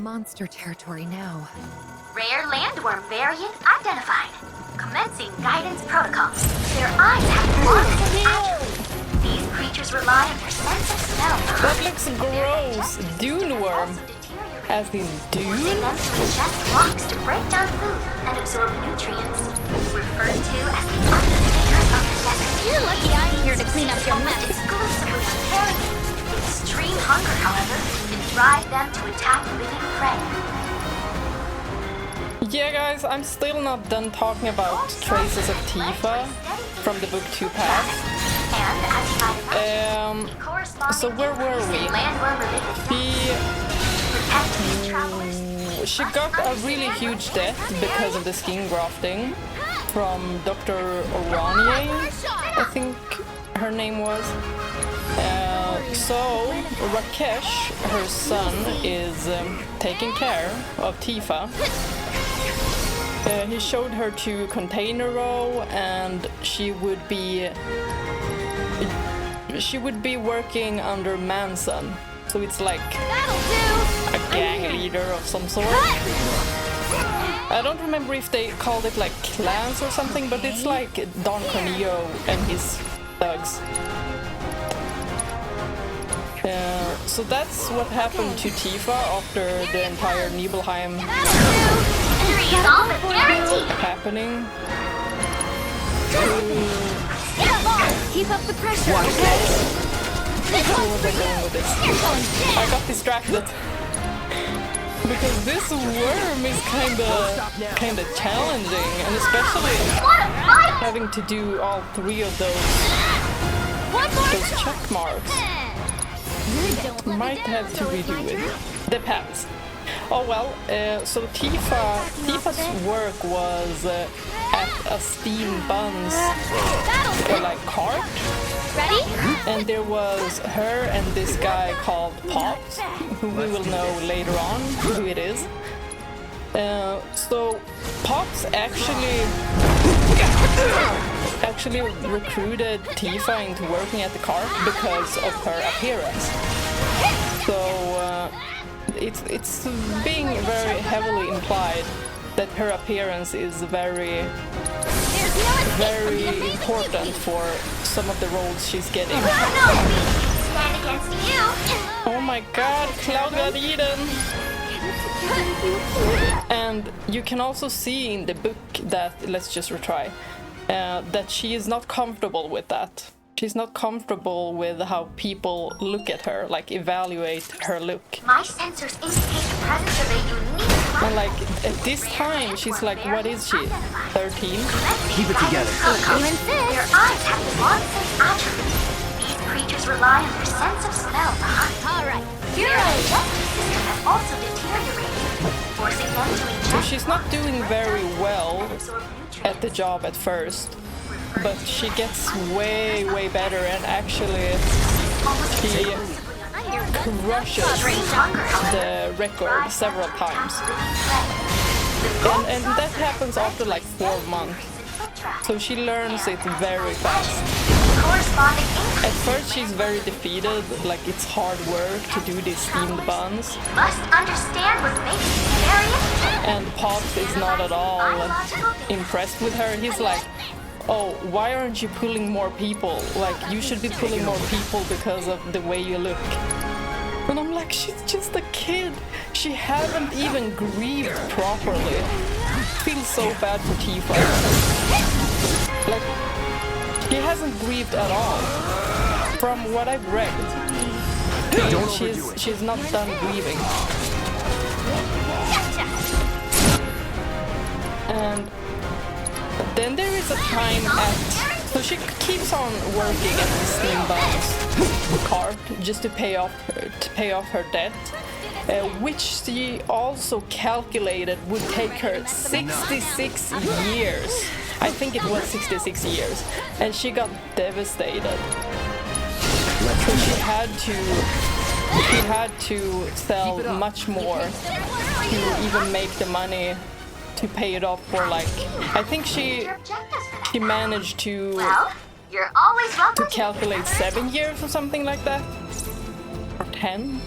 monster territory now. Rare landworm variant identified. Commencing guidance protocol. Their eyes have fluorescent atrophy. These creatures rely on their sense of smell. That looks gross. Dune worm. As in Dune? Using them to ingest rocks to break down food and absorb nutrients. Referred to as the undertakers of the desert. You're lucky I'm here to clean up your mess. Exclusively on carrion. Extreme hunger, however, can drive them to attack living prey. Yeah, guys, I'm still not done talking about traces of Tifa from the book 2 pass. And as you might imagine, the corresponding so where were we? landworm-related She got a really huge death because of the skin grafting from Dr. Oranje, I think her name was. So Rakesh, her son, is taking care of Tifa. He showed her to Container Row, and she would be working under Manson. So it's like a gang leader of some sort. I don't remember if they called it like clans or something, but it's like Don Corneo and his thugs. So that's what happened to Tifa after the entire Nibelheim happening. Keep up the pressure, Where was I going with this? I got distracted. Because this worm is kinda challenging, and especially having to do all 3 of those check marks. Might have to redo it. Depends. Oh well, so Tifa's work was at a steam buns like cart. Ready? And there was her and this guy called Pops, who we will know later on who it is. So Pops actually recruited Tifa into working at the cart because of her appearance. So it's being very heavily implied that her appearance is very important for some of the roles she's getting. Oh my god, Cloud got eaten! And you can also see in the book that, let's just retry, that she is not comfortable with that. She's not comfortable with how people look at her, like evaluate her look. My sensors indicate the presence of a unique And like at this time, she's like, what is she? 13? Keep it together. Their eyes have fluorescent atrophy. These creatures rely on their sense of smell to hunt. Alright, Their digestive system has also deteriorated, forcing them to ingest. So she's not doing very well at the job at first, but she gets way better, and actually she crushes the record several times. And that happens after like 4 months. So she learns it very fast. At first she's very defeated, like it's hard work to do these steamed buns. Must understand what makes you variant. And Pops is not at all impressed with her. He's like, oh, why aren't you pulling more people? Like, you should be pulling more people because of the way you look. And I'm like, she's just a kid. She haven't even grieved properly. I feel so bad for Tifa. Like, she hasn't grieved at all. From what I've read, she's not done grieving. And then there is a time so she keeps on working at the steam buns cart just to pay off her debt, which she also calculated would take her 66 years. I think it was 66 years, and she got devastated. So she had to sell much more to even make the money to pay it off for, like, I think she managed to You're always welcome calculate 7 years or something like that, or 10.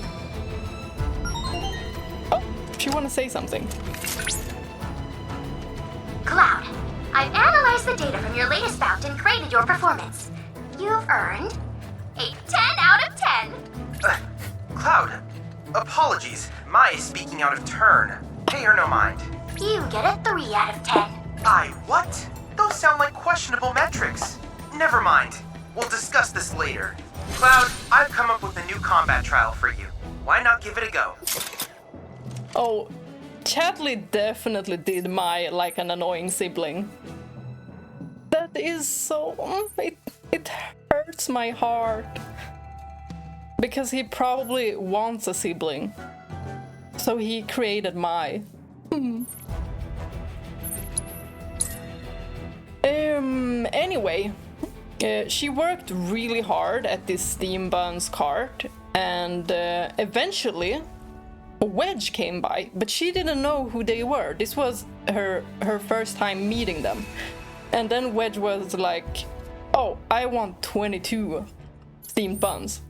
Oh, she want to say something? Cloud, I've analyzed the data from your latest bout and graded your performance. You've earned a 10 out of 10. Cloud, apologies. My speaking out of turn. Pay her no mind. You get a 3 out of 10. What? Those sound like questionable metrics. Never mind. We'll discuss this later. Cloud, I've come up with a new combat trial for you. Why not give it a go? Oh, Chadley definitely did my like an annoying sibling. That is so... it hurts my heart. Because he probably wants a sibling. So he created my... Anyway, she worked really hard at this steam buns cart, and eventually Wedge came by, but she didn't know who they were. This was her first time meeting them. And then Wedge was like, oh, I want 22 steamed buns.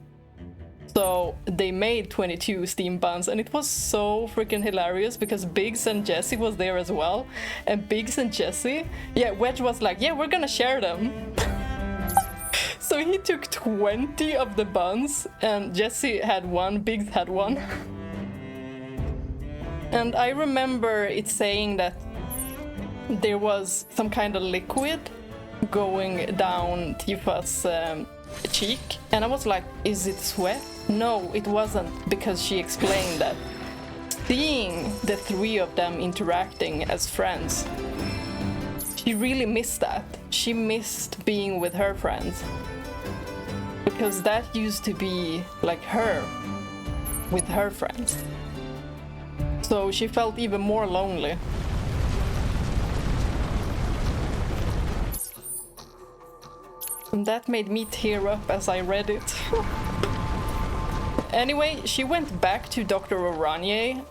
So they made 22 steamed buns, and it was so freaking hilarious because Biggs and Jesse was there as well. And Biggs and Jesse, yeah, Wedge was like, yeah, we're gonna share them. So he took 20 of the buns, and Jesse had one, Biggs had one. And I remember it saying that there was some kind of liquid going down Tifa's cheek, and I was like, is it sweat? No, it wasn't, because she explained that seeing the three of them interacting as friends, she really missed that. She missed being with her friends, because that used to be like her with her friends. So she felt even more lonely. And that made me tear up as I read it. Anyway, she went back to Dr. Oranje,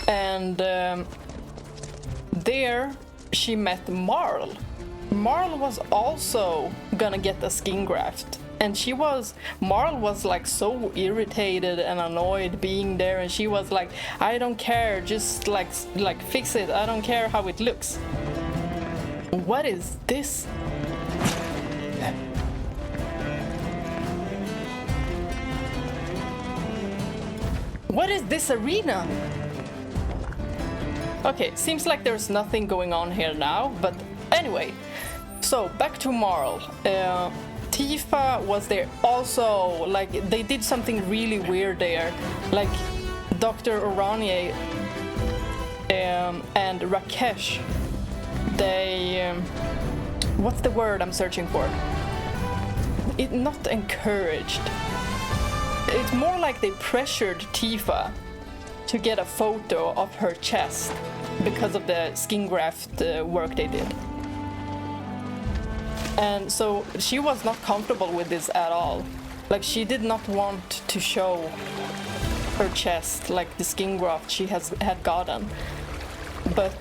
and there she met Marle. Marle was also gonna get a skin graft, and Marle was like so irritated and annoyed being there, and she was like, I don't care, just like fix it, I don't care how it looks. What is this? What is this arena? Okay, seems like there's nothing going on here now, but anyway. So, back to Marle. Tifa was there also, like, they did something really weird there. Like, Dr. Oranje and Rakesh, they... what's the word I'm searching for? Not encouraged. It's more like they pressured Tifa to get a photo of her chest because of the skin graft work they did. And so she was not comfortable with this at all. Like, she did not want to show her chest, like the skin graft she had gotten. But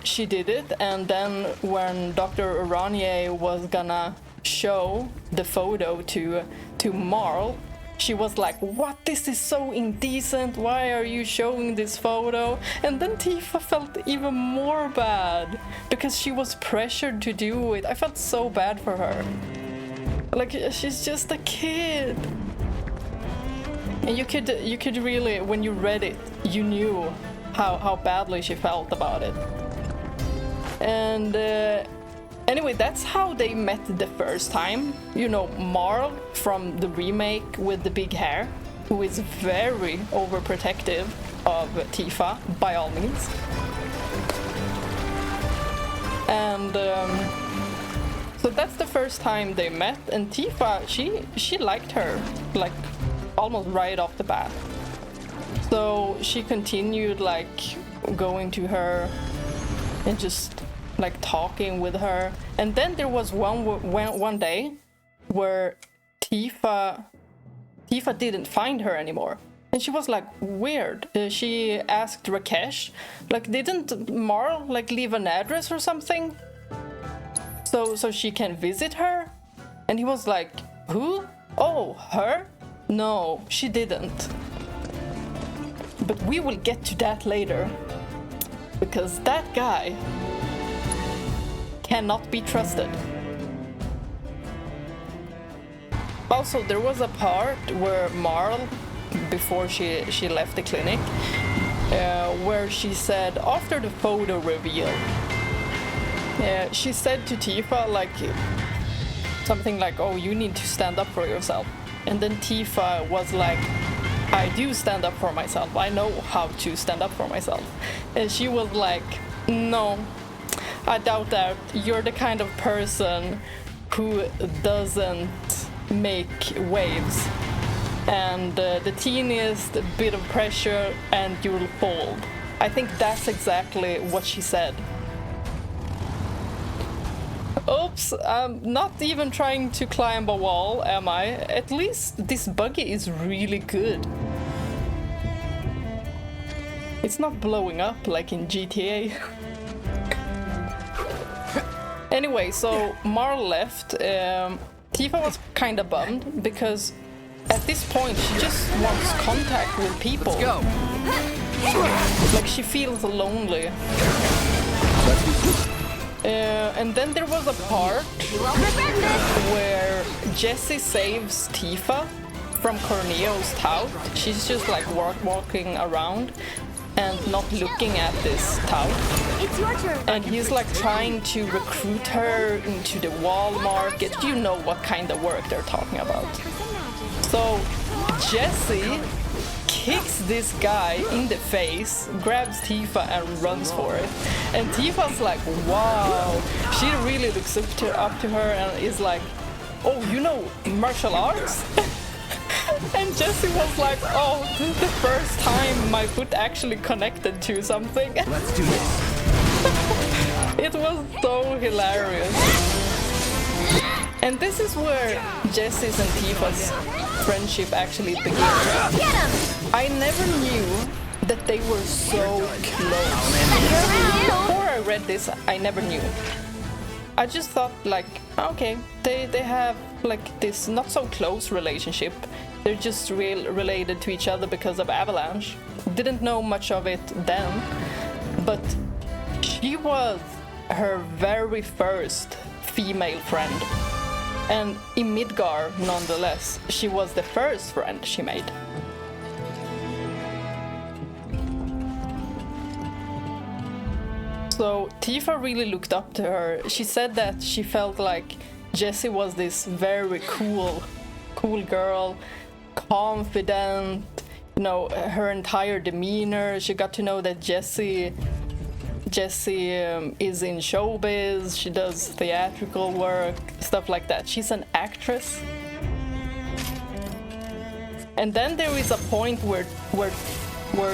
she did it, and then when Dr. Oranje was gonna show the photo to Marle, she was like, what? This is so indecent. Why are you showing this photo? And then Tifa felt even more bad because she was pressured to do it. I felt so bad for her. Like, she's just a kid. And you could really, when you read it, you knew how badly she felt about it. And anyway, that's how they met the first time. You know, Marle from the remake with the big hair, who is very overprotective of Tifa, by all means. And so that's the first time they met, and Tifa, she liked her, like, almost right off the bat. So she continued, like, going to her and just like talking with her. And then there was one day where Tifa didn't find her anymore, and she was like, weird. She asked Rakesh, like, didn't Marle like leave an address or something so she can visit her? And he was like, who? Oh, her? No, she didn't. But we will get to that later. Because that guy cannot be trusted. Also, there was a part where Marle, before she left the clinic, where she said, after the photo reveal, she said to Tifa, like, something like, oh, you need to stand up for yourself. And then Tifa was like, I do stand up for myself. I know how to stand up for myself. And she was like, no, I doubt that. You're the kind of person who doesn't make waves. And the teeniest bit of pressure and you'll fold. I think that's exactly what she said. Oops, I'm not even trying to climb a wall, am I? At least this buggy is really good. It's not blowing up like in GTA. Anyway, so Marle left. Tifa was kinda bummed because at this point she just wants contact with people. Let's go. Like she feels lonely. And then there was a part where Jessie saves Tifa from Corneo's tout. She's just like walking around and not looking at this tout. It's your turn. And he's like trying to recruit her into the wall market. You know what kind of work they're talking about. So Jessie kicks this guy in the face, grabs Tifa and runs for it. And Tifa's like, wow. She really looks up to her and is like, oh, you know martial arts? And Jessie was like, oh, this is the first time my foot actually connected to something. Let's do this. It was so hilarious. And this is where Jessie's and Tifa's friendship actually begins. Get him! I never knew that they were so close. Before I read this, I never knew. I just thought like, okay, they have like this not so close relationship. They're just related to each other because of Avalanche. Didn't know much of it then, but she was her very first female friend. And in Midgar, nonetheless, she was the first friend she made. So Tifa really looked up to her. She said that she felt like Jessie was this very cool girl, confident, you know, her entire demeanor. She got to know that Jessie is in showbiz, she does theatrical work, stuff like that. She's an actress. And then there is a point where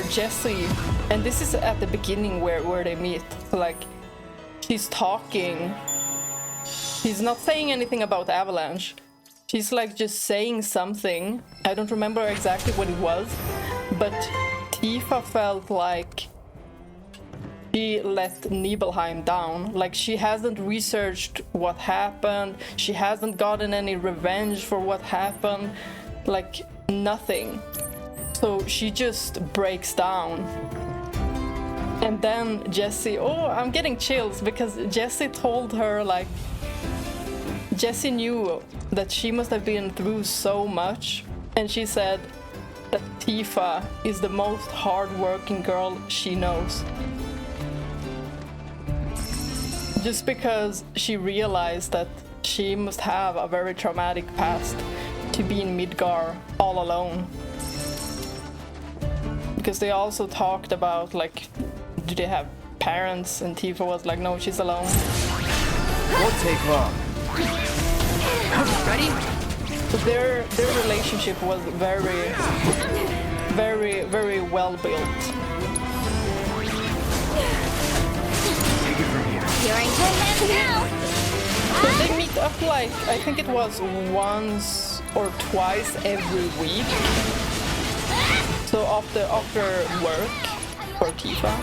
Jessie, and this is at the beginning where they meet, like she's talking. She's not saying anything about Avalanche. She's like just saying something. I don't remember exactly what it was, but Tifa felt like she let Nibelheim down. Like she hasn't researched what happened. She hasn't gotten any revenge for what happened. Like nothing. So she just breaks down. And then Jessie, oh, I'm getting chills because Jessie told her like, Jessie knew that she must have been through so much. And she said that Tifa is the most hardworking girl she knows. Just because she realized that she must have a very traumatic past to be in Midgar all alone. Because they also talked about like, do they have parents? And Tifa was like, no, she's alone. Won't take long. Ready? So their relationship was very, very, very well built. Take it from here. You're in good hands now. So they meet up like, I think it was once or twice every week. So after work for Tifa.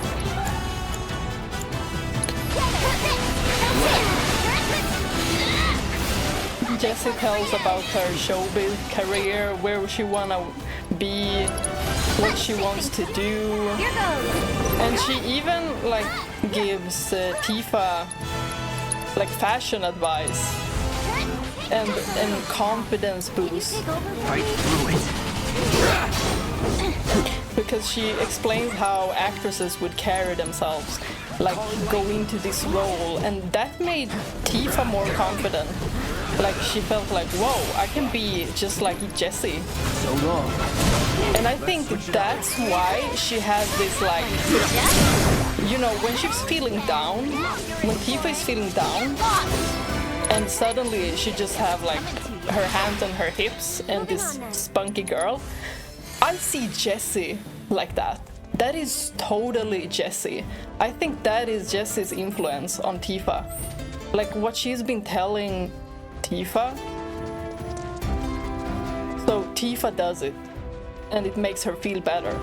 Jessie tells about her showbiz career, where she wanna be what she wants to do. Here goes. And she even like gives Tifa like fashion advice and confidence boost. Fight through it. Because she explains how actresses would carry themselves, like go into this role, and that made Tifa more confident. Like she felt like, whoa, I can be just like Jessie. So long. And I think that's why she has this like, you know, when she's feeling down, when Tifa is feeling down, and suddenly she just have like her hands on her hips and this spunky girl, I see Jessie like that. That is totally Jessie. I think that is Jessie's influence on Tifa. Like what she's been telling Tifa. So Tifa does it, and it makes her feel better.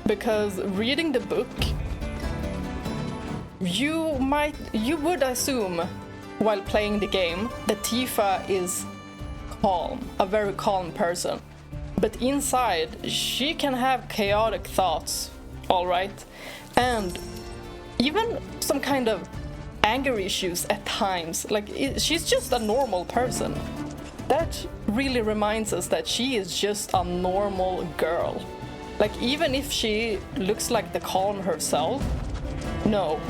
Because reading the book, you would assume while playing the game that Tifa is calm, a very calm person. But inside, she can have chaotic thoughts, alright? And even some kind of anger issues at times. Like, she's just a normal person. That really reminds us that she is just a normal girl. Like, even if she looks like the calm herself, no.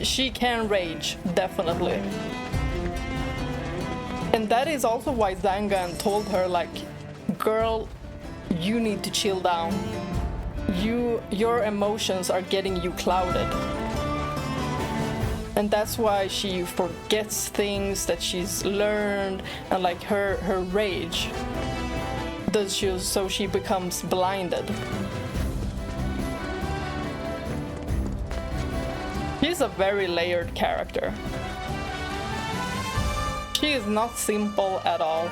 She can rage, definitely. And that is also why Zangan told her, like, girl, you need to chill down. Your emotions are getting you clouded. And that's why she forgets things that she's learned, and like her rage does so she becomes blinded. She's a very layered character. She is not simple at all.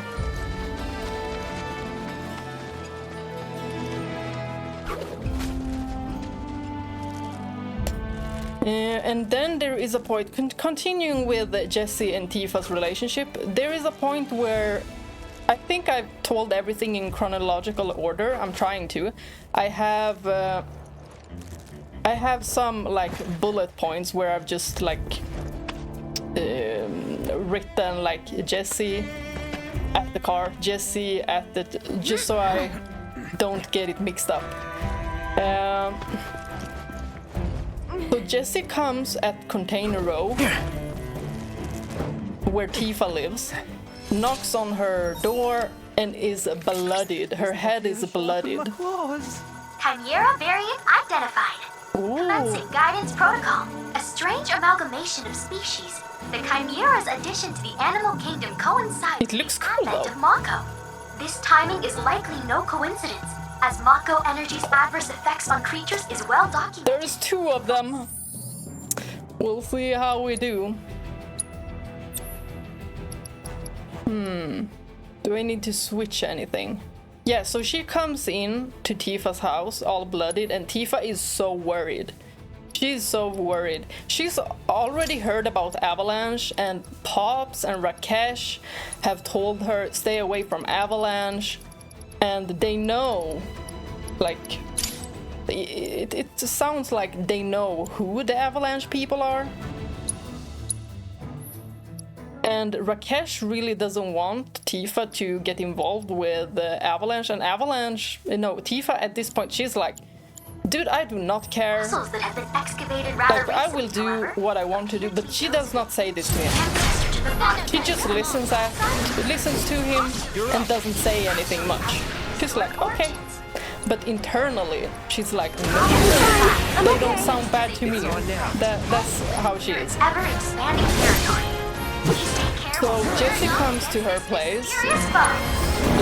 And then there is a point, continuing with Jessie and Tifa's relationship, there is a point where I think I've told everything in chronological order. I'm trying to. I have some like bullet points where I've just like written like Jessie at the car, Jessie at the, just so I don't get it mixed up. So Jessie comes at Container Row, where Tifa lives, knocks on her door, and is bloodied. Her head is bloodied. Chimera variant identified. Commencing guidance protocol. A strange amalgamation of species. The Chimera's addition to the animal kingdom coincides It looks cool, with the though. advent of Mako. This timing is likely no coincidence, as Mako energy's adverse effects on creatures is well documented. There's two of them. We'll see how we do. Do I need to switch anything? Yeah, so she comes in to Tifa's house all bloodied, and Tifa is so worried. She's so worried. She's already heard about Avalanche, and Pops and Rakesh have told her stay away from Avalanche, and they know, like, it sounds like they know who the Avalanche people are. And Rakesh really doesn't want Tifa to get involved with Avalanche, and Avalanche, no, Tifa at this point, she's like, dude, I do not care. Fossils that have been excavated rather Like, I will recently, do however, what I want to do, but she does not say this to him. ancestor to the bottom. She just listens to him and doesn't say anything much. She's like, okay. But internally, she's like, no, they don't sound bad to me. That's how she is. Ever expanding territory. Please take care. So Jessie comes to her place, Serious foe.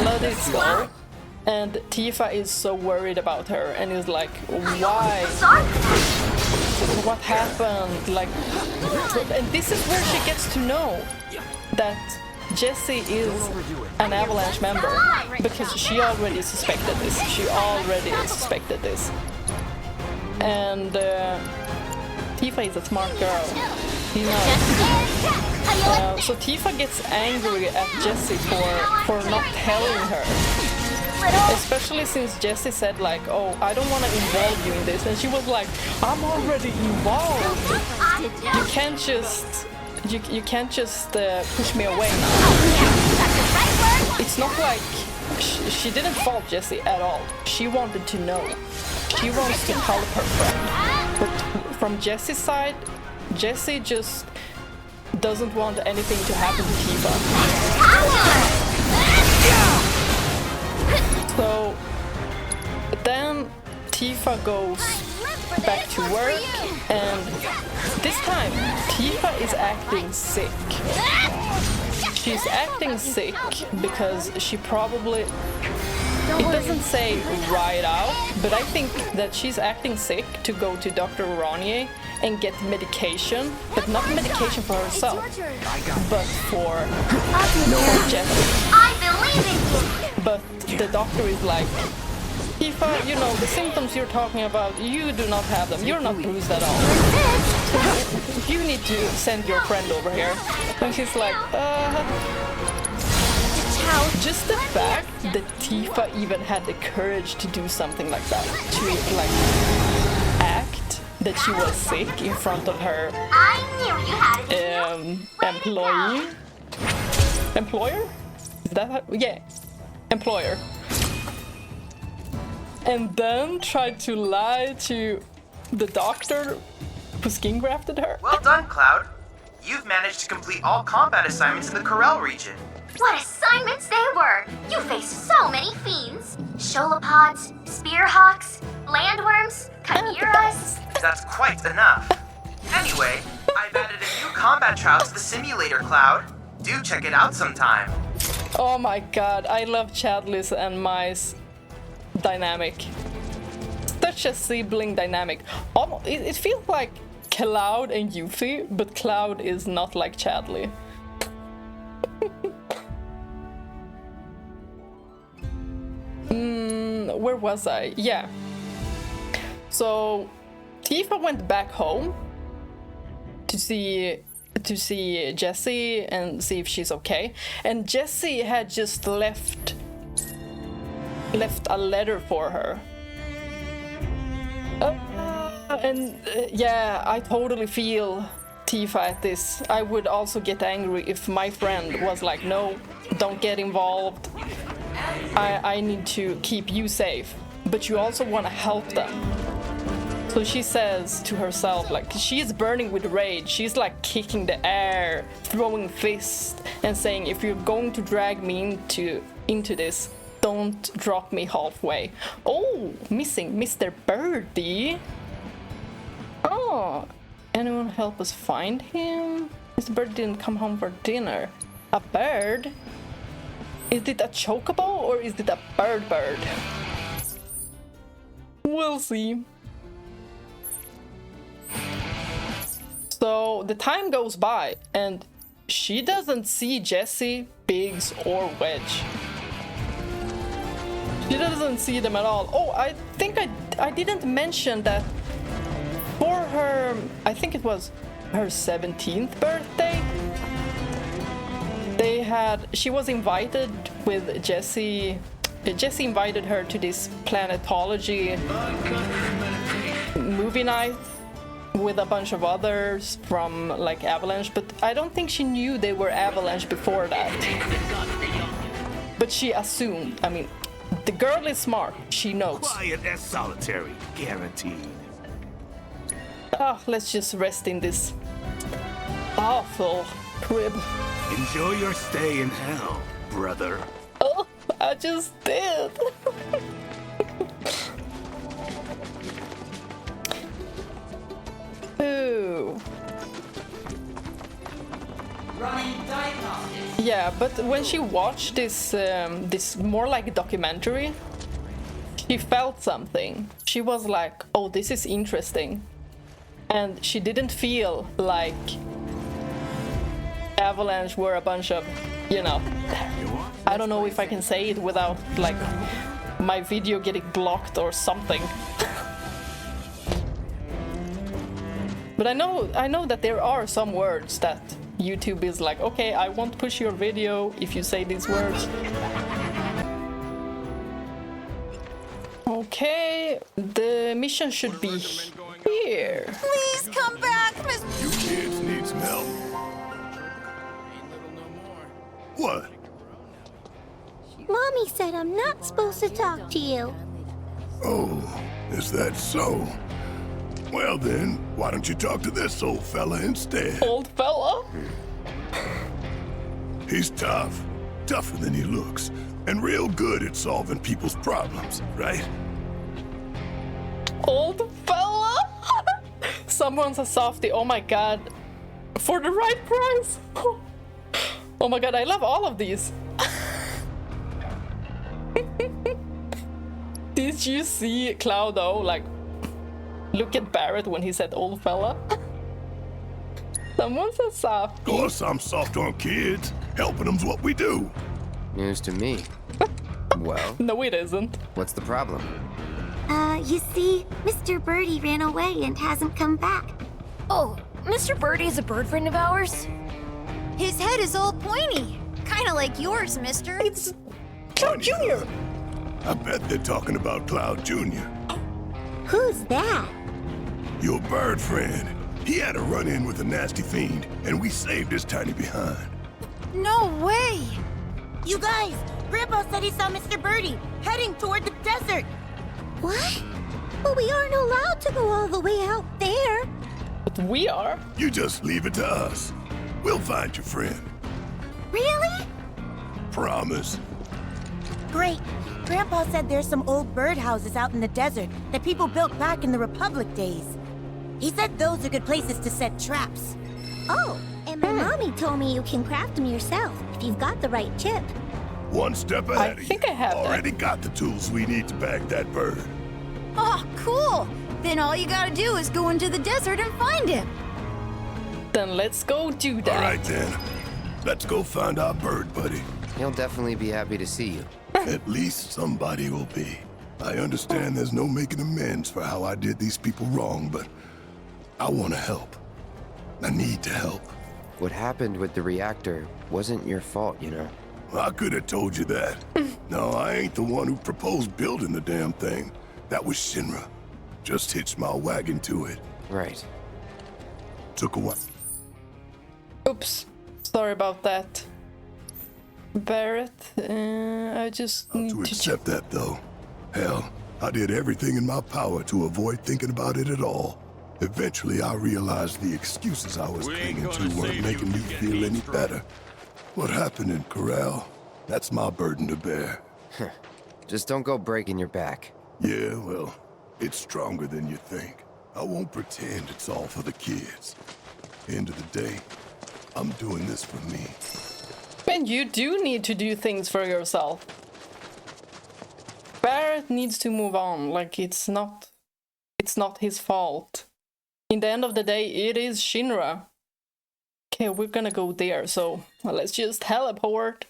bloody skull, and Tifa is so worried about her and is like, why? Sorry for that. What happened? Like, and this is where she gets to know that Jessie is an Avalanche member, because she already suspected this. And Tifa is a smart girl. He knows. So Tifa gets angry at Jessie for not telling her. little. Especially since Jessie said like, oh, I don't want to involve you in this. And she was like, I'm already involved. You can't just... You can't just push me away now. That's the right word. It's not like... She didn't fault Jessie at all. She wanted to know. She wants to help her friend. But from Jessie's side, Jessie just doesn't want anything to happen to Tifa. So then Tifa goes back to work, and this time Tifa is acting sick. She's acting sick because she probably... It doesn't say right out, but I think that she's acting sick to go to Dr. Ranier and get medication, but not medication for herself, but for Jessie. I believe in you. But the doctor is like, Tifa, you know, the symptoms you're talking about, you do not have them. You're not bruised at all. You need to send your friend over here. And she's like, Just the fact that Tifa even had the courage to do something like that, to like act that she was sick in front of her I knew you had it in you. employer? Is that how? Yeah, employer. And then tried to lie to the doctor who skin grafted her. Well done, Cloud. You've managed to complete all combat assignments in the Corel region. What assignments they were! You faced so many fiends. Sholopods, spearhawks, landworms, chimeras. That's quite enough. Anyway, I've added a new combat trial to the simulator, Cloud. Do check it out sometime. Oh my god, I love Chadley's and Mai's dynamic. Such a sibling dynamic. It feels like Cloud and Yuffie, but Cloud is not like Chadley. Where was I? Yeah. So Tifa went back home to see Jessie and see if she's okay. And Jessie had just left a letter for her. Yeah, I totally feel Tifa at this. I would also get angry if my friend was like, no, don't get involved. I need to keep you safe. But you also want to help them. So she says to herself, like, she is burning with rage. She's like kicking the air, throwing fists, and saying, if you're going to drag me into this, don't drop me halfway. Oh, missing Mr. Birdie. Oh, anyone help us find him? Mr. Bird didn't come home for dinner. A bird? Is it a chocobo or is it a bird? We'll see. So the time goes by and she doesn't see Jessie, Biggs, or Wedge. She doesn't see them at all. Oh, I think I didn't mention that for her, I think it was her 17th birthday, she was invited with Jessie. Jessie invited her to this planetology movie night with a bunch of others from like Avalanche, but I don't think she knew they were Avalanche before that. But she assumed. I mean, the girl is smart. She knows. Quiet as solitary, guaranteed. Let's just rest in this awful crib. Enjoy your stay in hell, brother. Oh, I just did. Ooh. Yeah, but when she watched this more like documentary, she felt something. She was like, oh, this is interesting. And she didn't feel like Avalanche were a bunch of, you know, I don't know if I can say it without like my video getting blocked or something. But I know that there are some words that YouTube is like, okay, I won't push your video if you say these words. Okay, the mission should be here. Please come back, Miss. You kids need some help. What? Mommy said I'm not supposed to talk to you. Oh, is that so? Well then, why don't you talk to this old fella instead? Old fella? He's tough. Tougher than he looks. And real good at solving people's problems, right? Old fella? Someone's a softie. Oh my god. For the right price. Oh my god, I love all of these. Did you see Cloud though? Like, look at Barret when he said old fella. Someone's a soft. Of course I'm soft on kids. Helping them's what we do. News to me. Well, No, it isn't. what's the problem? You see, Mr. Birdie ran away and hasn't come back. Oh, Mr. Birdie is a bird friend of ours. His head is all pointy, kind of like yours, Mister. It's Cloud Jr. I bet they're talking about Cloud Jr. Who's that? Your bird friend. He had a run-in with a nasty fiend, and we saved his tiny behind. No way. You guys, Grandpa said he saw Mr. Birdie heading toward the desert. What? But we aren't allowed to go all the way out there. But we are. You just leave it to us. We'll find your friend. Really? Promise. Great. Grandpa said there's some old birdhouses out in the desert that people built back in the Republic days. He said those are good places to set traps. Oh, and my mommy told me you can craft them yourself if you've got the right chip. One step I ahead of think you. I have that. Already got the tools we need to bag that bird. Oh, cool. Then all you gotta do is go into the desert and find him. Then let's go do that. All right then. Let's go find our bird buddy. He'll definitely be happy to see you. At least somebody will be. I understand there's no making amends for how I did these people wrong, but I want to help. I need to help. What happened with the reactor wasn't your fault, you know. I could have told you that. No, I ain't the one who proposed building the damn thing. That was Shinra. Just hitched my wagon to it. Right. Took a while. Oops. Sorry about that. Barret, I just need To to accept that, though. Hell, I did everything in my power to avoid thinking about it at all. Eventually, I realized the excuses I was clinging to weren't making me feel any better. What happened in Corel, that's my burden to bear. Just don't go breaking your back. Yeah, well, it's stronger than you think. I won't pretend it's all for the kids. End of the day, I'm doing this for me. And you do need to do things for yourself. Barret needs to move on, like it's not his fault. In the end of the day, it is Shinra. Okay, we're gonna go there, so let's just teleport.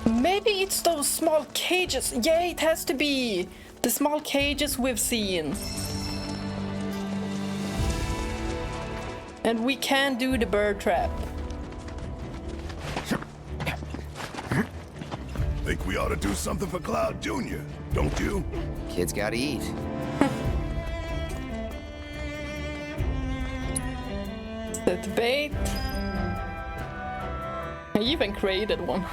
Maybe it's those small cages. Yeah, it has to be the small cages we've seen. And we can do the bird trap. Think we ought to do something for Cloud Jr., don't you? Kids gotta eat. Set bait. I even created one.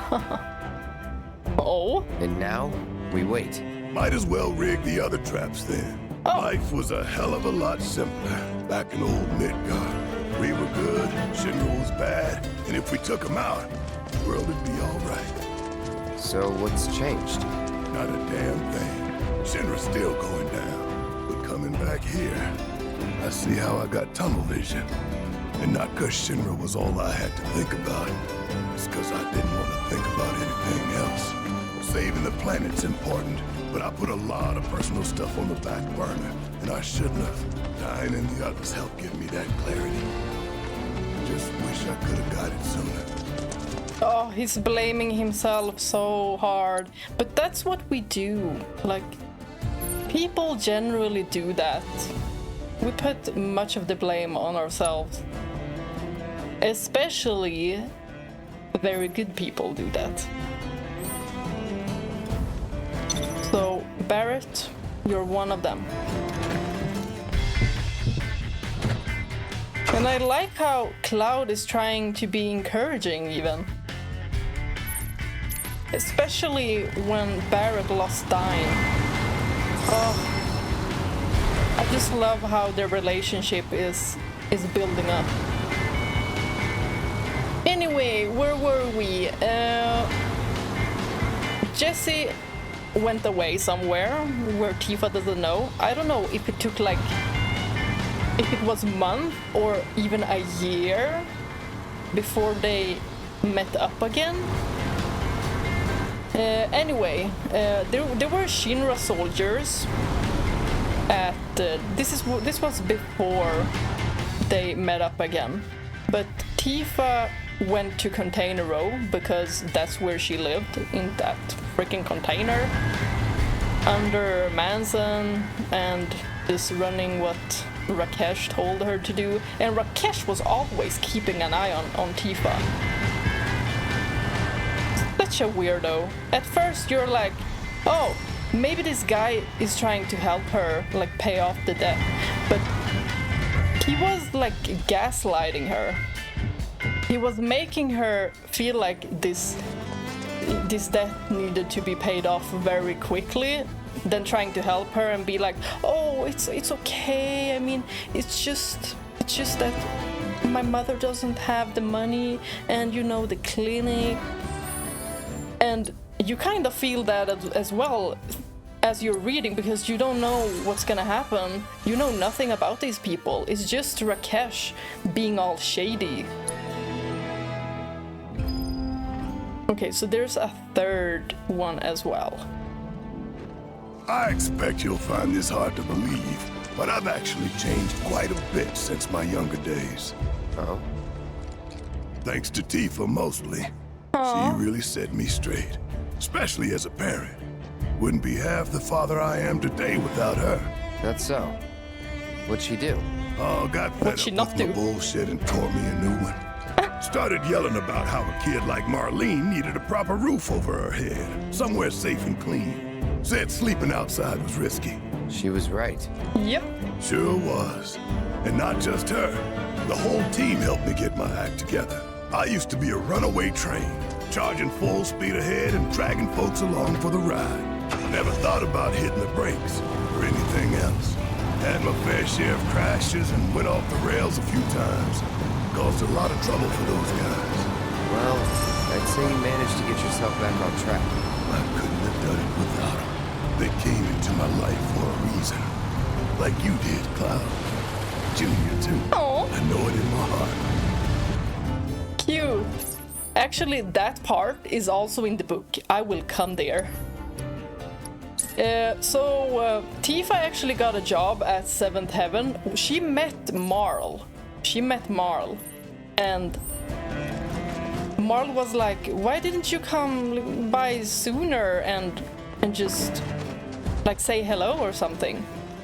Oh? And now, we wait. Might as well rig the other traps then. Oh. Life was a hell of a lot simpler back in old Midgar. We were good, Shinra was bad, and if we took them out, the world would be all right. So what's changed? Not a damn thing. Shinra's still going down, but coming back here, I see how I got tunnel vision. And not because Shinra was all I had to think about. It's because I didn't want to think about anything else. Saving the planet's important, but I put a lot of personal stuff on the back burner, and I shouldn't have. Dyne and the others helped give me that clarity. Just wish I could have got it sooner. Oh, he's blaming himself so hard. But that's what we do. Like, people generally do that. We put much of the blame on ourselves. Especially very good people do that. So, Barrett, you're one of them. And I like how Cloud is trying to be encouraging even. Especially when Barret lost Dyne. Oh, I just love how their relationship is building up. Anyway, where were we? Jesse went away somewhere where Tifa doesn't know. I don't know if it took like, if it was a month or even a year before they met up again. Anyway, there were Shinra soldiers at this was before they met up again, but Tifa went to Container Row because that's where she lived, in that freaking container under Manson, and is running what Rakesh told her to do. And Rakesh was always keeping an eye on Tifa. Such a weirdo. At first you're like, oh, maybe this guy is trying to help her, like pay off the debt, but he was like gaslighting her. He was making her feel like this debt needed to be paid off very quickly, then trying to help her and be like, oh, it's okay, I mean, it's just that my mother doesn't have the money, and you know, the clinic. And you kind of feel that as well as you're reading, because you don't know what's gonna happen. You know nothing about these people. It's just Rakesh being all shady. Okay, so there's a third one as well. I expect you'll find this hard to believe, but I've actually changed quite a bit since my younger days. Oh? Thanks to Tifa, mostly. She really set me straight, especially as a parent. Wouldn't be half the father I am today without her. That's so. What'd she do? Oh, got fed up with my bullshit and tore me a new one. Started yelling about how a kid like Marlene needed a proper roof over her head, somewhere safe and clean. Said sleeping outside was risky. She was right. Yep. Sure was. And not just her. The whole team helped me get my act together. I used to be a runaway train, charging full speed ahead and dragging folks along for the ride. Never thought about hitting the brakes or anything else. Had my fair share of crashes and went off the rails a few times. Caused a lot of trouble for those guys. Well, I'd say you managed to get yourself back on track. I couldn't have done it without them. They came into my life for a reason. Like you did, Cloud. Junior, too. Aww. I know it in my heart. Cute. Actually, that part is also in the book. I will come there. Tifa actually got a job at Seventh Heaven. She met Marle. And Marle was like, why didn't you come by sooner and just like say hello or something?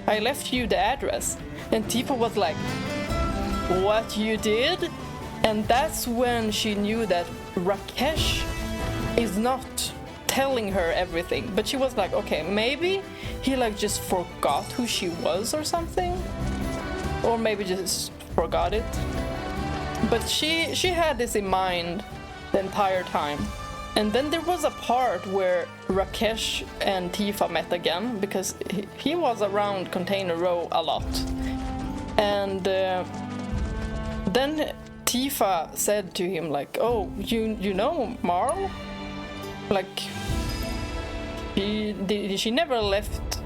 I left you the address. And Tifa was like, what, you did? And that's when she knew that Rakesh is not telling her everything. But she was like, okay, maybe he like just forgot who she was or something. Or maybe just forgot it. But she had this in mind the entire time. And then there was a part where Rakesh and Tifa met again, because he was around Container Row a lot. And then Tifa said to him like, oh, you know Marle? Like, she never left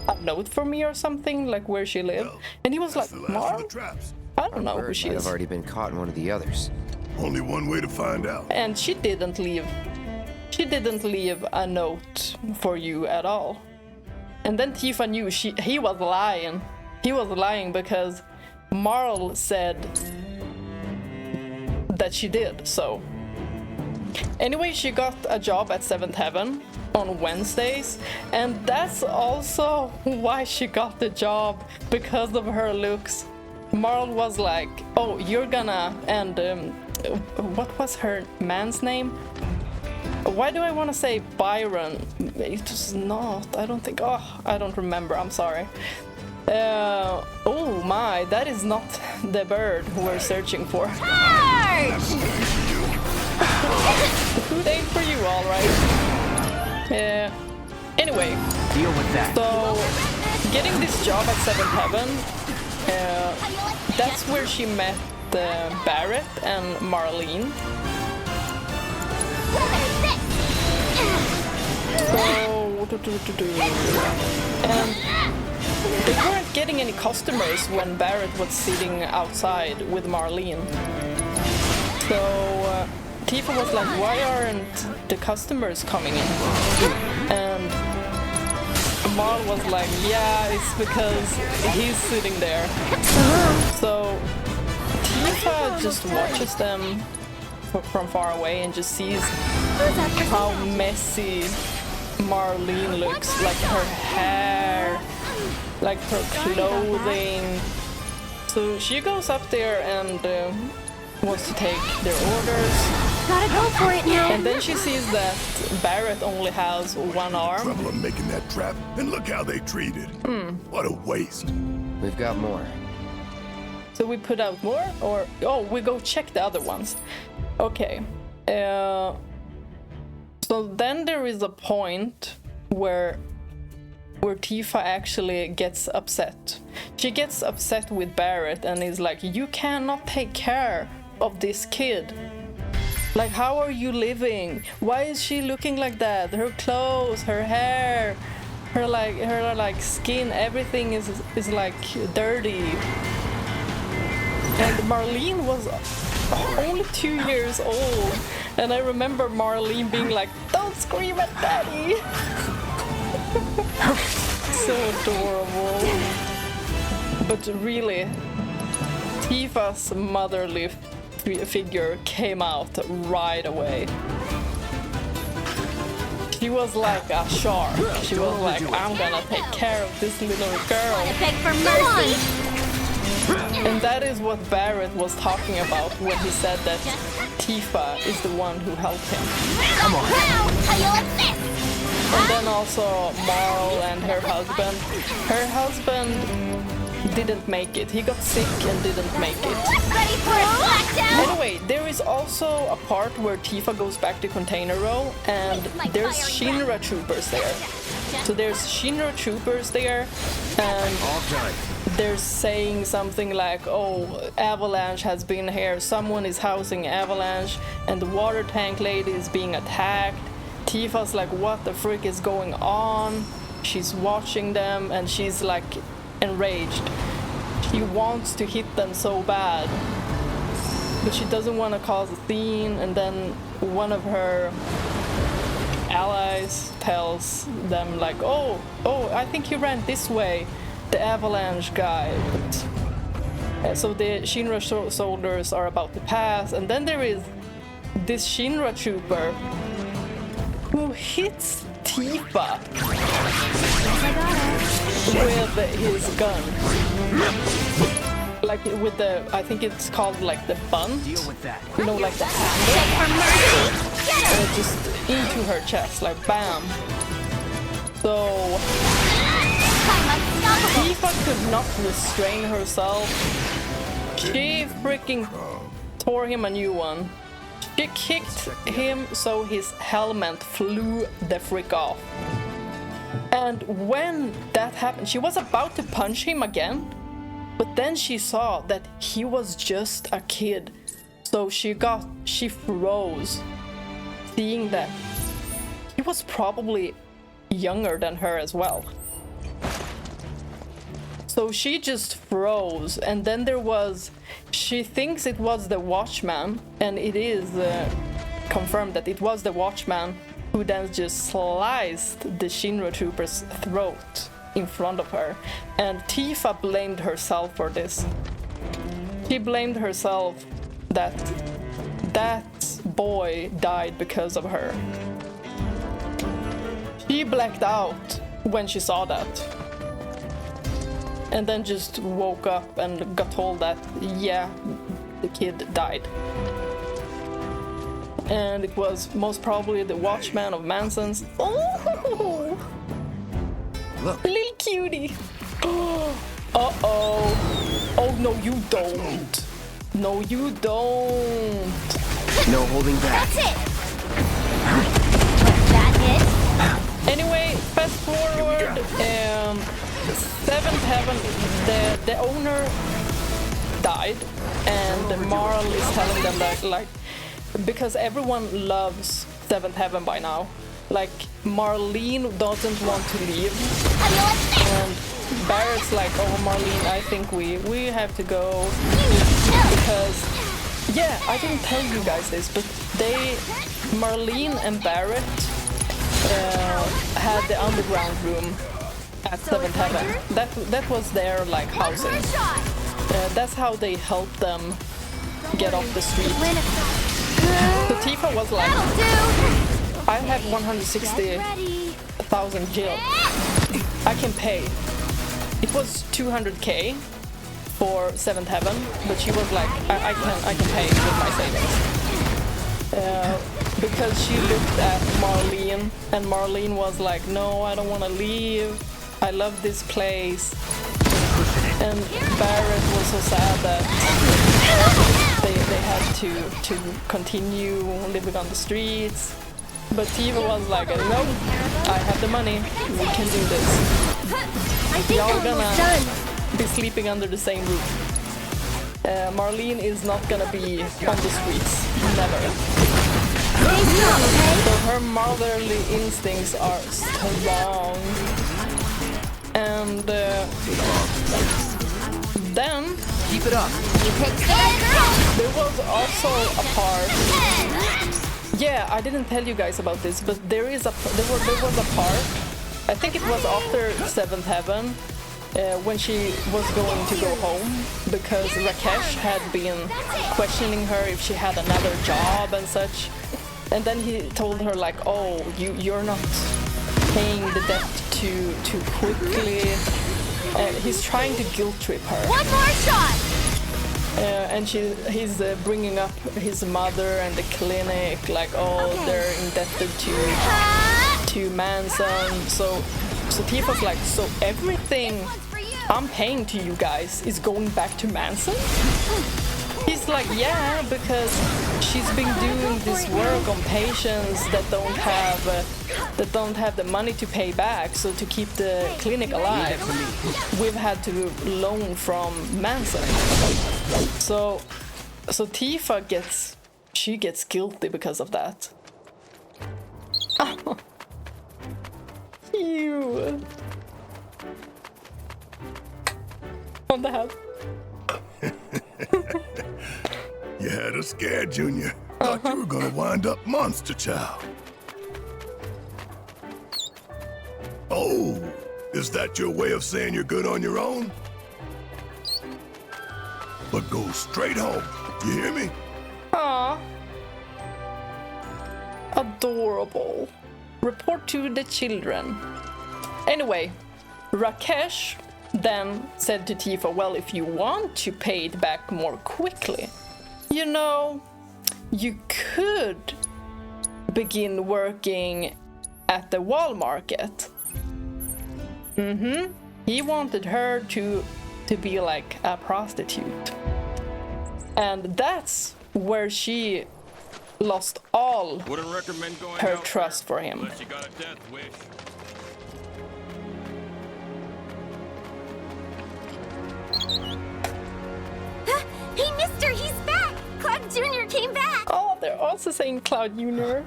a note for me or something, like where she lived. And he was like, Marle? I don't know who she is. Might have already been caught in one of the others. Only one way to find out. And she didn't leave. She didn't leave a note for you at all. And then Tifa knew he was lying. He was lying because Marle said that she did, so. Anyway, she got a job at Seventh Heaven on Wednesdays, and that's also why she got the job, because of her looks. Marle was like, oh, you're gonna, and what was her man's name? Why do I want to say Byron? It was not. I don't think. Oh, I don't remember. I'm sorry. Oh my, that is not the bird we're searching for. Good aim for you, all right. Anyway, deal with that. So getting this job at Seventh Heaven, that's where she met Barret and Marlene. And they weren't getting any customers when Barret was sitting outside with Marlene. So Tifa was like, why aren't the customers coming in? And Marle was like, yeah, it's because he's sitting there. So Tifa just watches them from far away and just sees how messy Marlene looks, like her hair, like her clothing. So she goes up there and wants to take their orders. Gotta go for it now. And then she sees that Barret only has one arm. Trouble of making that trap, and look how they treated. What a waste. We've got more. So we put out more, or oh, we go check the other ones. Okay. So then there is a point where Tifa actually gets upset. She gets upset with Barret and is like, you cannot take care of this kid. Like, how are you living? Why is she looking like that? Her clothes, her hair, her skin, everything is like dirty. And Marlene was only 2 years old, and I remember Marlene being like, don't scream at daddy. So adorable. But really, Tifa's motherly figure came out right away. She was like a shark. She was like, I'm gonna take care of this little girl. Beg for mercy. And that is what Barret was talking about when he said that Tifa is the one who helped him. Come on. And then also Marle and her husband. Her husband didn't make it. He got sick and didn't make it. Ready for a smackdown? Anyway, there is also a part where Tifa goes back to Container Row and there's Shinra troopers there. So there's Shinra troopers there and they're saying something like, oh, Avalanche has been here. Someone is housing Avalanche and the water tank lady is being attacked. Tifa's like, what the frick is going on? She's watching them and she's like enraged. She wants to hit them so bad, but she doesn't want to cause a scene. And then one of her allies tells them like, oh, I think he ran this way, the Avalanche guy. But, so the Shinra soldiers are about to pass, and then there is this Shinra trooper who hits Tifa with his gun. Like with the, I think it's called like the bunt. Deal with that. You know, like the handle. And just into her chest, like bam. So Tifa could not restrain herself. She freaking tore him a new one. She kicked him so his helmet flew the frick off. And when that happened, she was about to punch him again, but then she saw that he was just a kid. So she froze, seeing that he was probably younger than her as well. So she just froze, and then she thinks it was the watchman, and it is confirmed that it was the watchman who then just sliced the Shinra trooper's throat in front of her. And Tifa blamed herself for this. She blamed herself that boy died because of her. She blacked out when she saw that. And then just woke up and got told that, yeah, the kid died. and it was most probably the Watchman of Manson's. Oh, Look. little cutie. Uh-oh. Oh, no, you don't. No, you don't. No holding back. That's it! That hit? Anyway, fast forward. Seventh Heaven, the owner died, and Marle is telling them that, like, because everyone loves Seventh Heaven by now. Like, Marlene doesn't want to leave, and Barrett's like, oh, Marlene, I think we have to go, because, yeah, I didn't tell you guys this, but Marlene and Barret had the underground room at Seventh Heaven. That was their, like, housing. That's how they helped them get off the street. So Tifa was like, I have 160,000 gil. I can pay. It was 200k for Seventh Heaven, but she was like, I can pay with my savings. Because she looked at Marlene, and Marlene was like, no, I don't want to leave. I love this place. And Barret was so sad that they had to continue living on the streets. But Tifa was like, no, I have the money. We can do this. Y'all gonna be sleeping under the same roof. Marlene is not gonna be on the streets. Never. So her motherly instincts are strong. And then Keep it up. there was also a part. Yeah, I didn't tell you guys about this, but there was a part. I think it was after Seventh Heaven, when she was going to go home, because Rakesh had been questioning her if she had another job and such. And then he told her like, oh, you're not paying the debt too quickly. He's trying to guilt trip her. One more shot! And he's bringing up his mother and the clinic, like, oh, they're indebted to Manson. So Tifa's like, so everything I'm paying to you guys is going back to Manson? He's like, yeah, because she's been doing this work on patients that don't have the money to pay back. So to keep the clinic alive, we've had to loan from Manson. So Tifa gets guilty because of that. Cute. On the head. You had us scared, Junior. Thought you were gonna wind up Monster Child. Oh, is that your way of saying you're good on your own? But go straight home. You hear me? Aw. Adorable. Report to the children. Anyway, Rakesh then said to Tifa, well, if you want to pay it back more quickly, you know, you could begin working at the wall market. He wanted her to be like a prostitute. And that's where she lost all her trust for him. Unless you got a death wish. Hey, mister, he's back! Cloud Jr. came back! Oh, they're also saying Cloud Jr.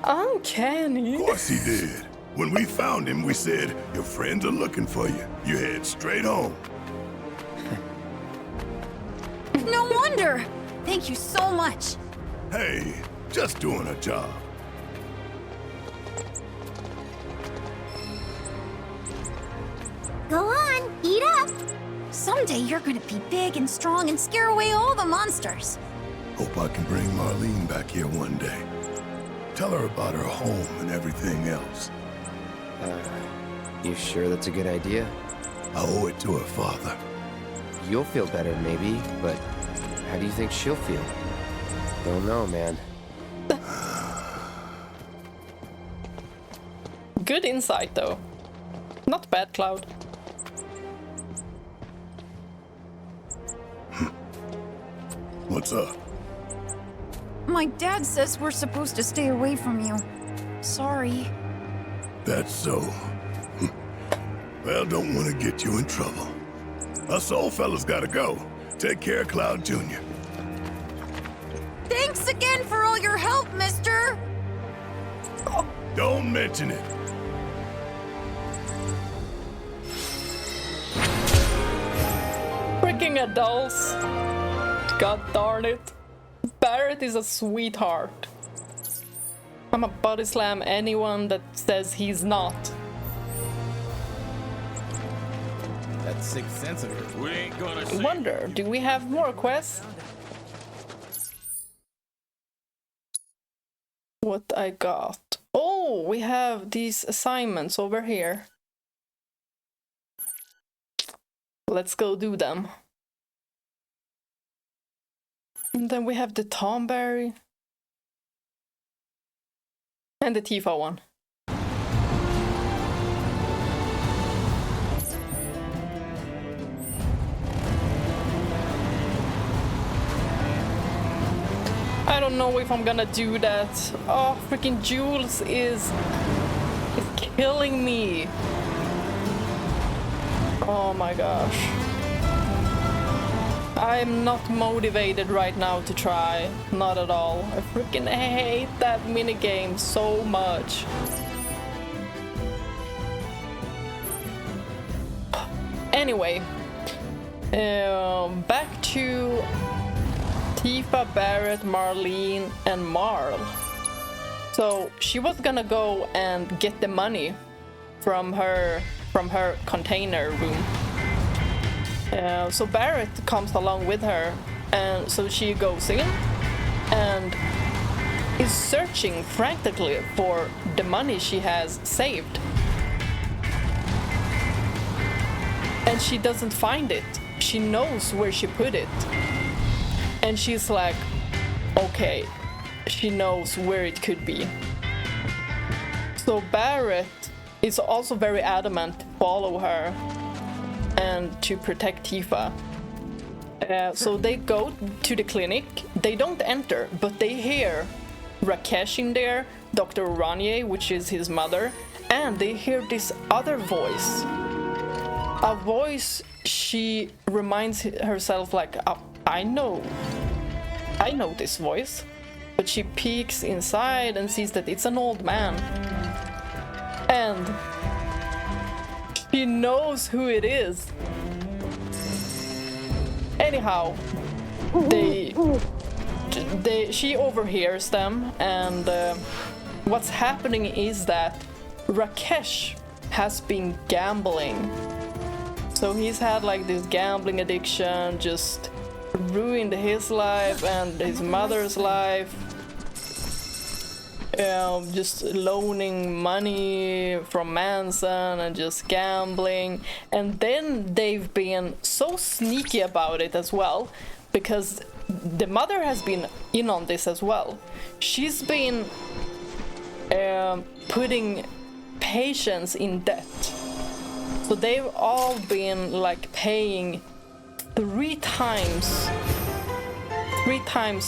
Uncanny. Of course he did. When we found him, we said, your friends are looking for you. You head straight home. No wonder! Thank you so much. Hey, just doing a job. Go on, eat up. Someday you're gonna be big and strong and scare away all the monsters. Hope I can bring Marlene back here one day. Tell her about her home and everything else. You sure that's a good idea? I owe it to her father. You'll feel better, maybe, but how do you think she'll feel? Don't know, man. Good insight, though. Not bad, Cloud. What's up? My dad says we're supposed to stay away from you. Sorry. That's so. Well, don't want to get you in trouble. Us old fellas gotta go. Take care, Cloud Jr. Thanks again for all your help, mister! Don't mention it. Freaking adults. God darn it. Barrett is a sweetheart. I'm a body slam anyone that says he's not. That sixth sense of it. We ain't gonna see. Wonder, do we have more quests? What I got? Oh, we have these assignments over here. Let's go do them. And then we have the Tomberry. And the Tifa one. I don't know if I'm gonna do that. Oh, freaking Jules is killing me. Oh my gosh. I'm not motivated right now to try. Not at all. I freaking hate that minigame so much. Anyway, back to Tifa, Barret, Marlene, and Marle. So she was gonna go and get the money from her container room. So Barret comes along with her, and so she goes in and is searching frantically for the money she has saved. And she doesn't find it. She knows where she put it. And she's like, okay, she knows where it could be. So Barret is also very adamant to follow her and to protect Tifa. So they go to the clinic. They don't enter, but they hear Rakesh in there, Dr. Ranier, which is his mother, and they hear this other voice. A voice she reminds herself like, I know this voice. But she peeks inside and sees that it's an old man. And she knows who it is. Anyhow, she overhears them, and what's happening is that Rakesh has been gambling. So he's had like this gambling addiction, just ruined his life and his mother's life. Just loaning money from Manson and just gambling. And then they've been so sneaky about it as well, because the mother has been in on this as well. She's been putting patients in debt. So they've all been like paying 3 times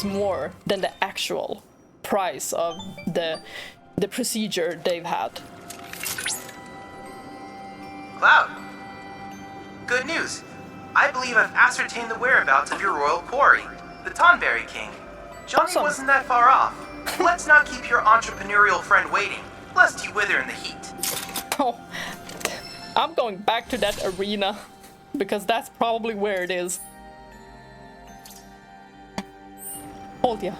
more than the actual price of the procedure they've had. Cloud! Good news! I believe I've ascertained the whereabouts of your royal quarry, the Tonberry King. Johnny Awesome. wasn't that far off. Let's not keep your entrepreneurial friend waiting, lest you wither in the heat. Oh, I'm going back to that arena, because that's probably where it is. Hold ya.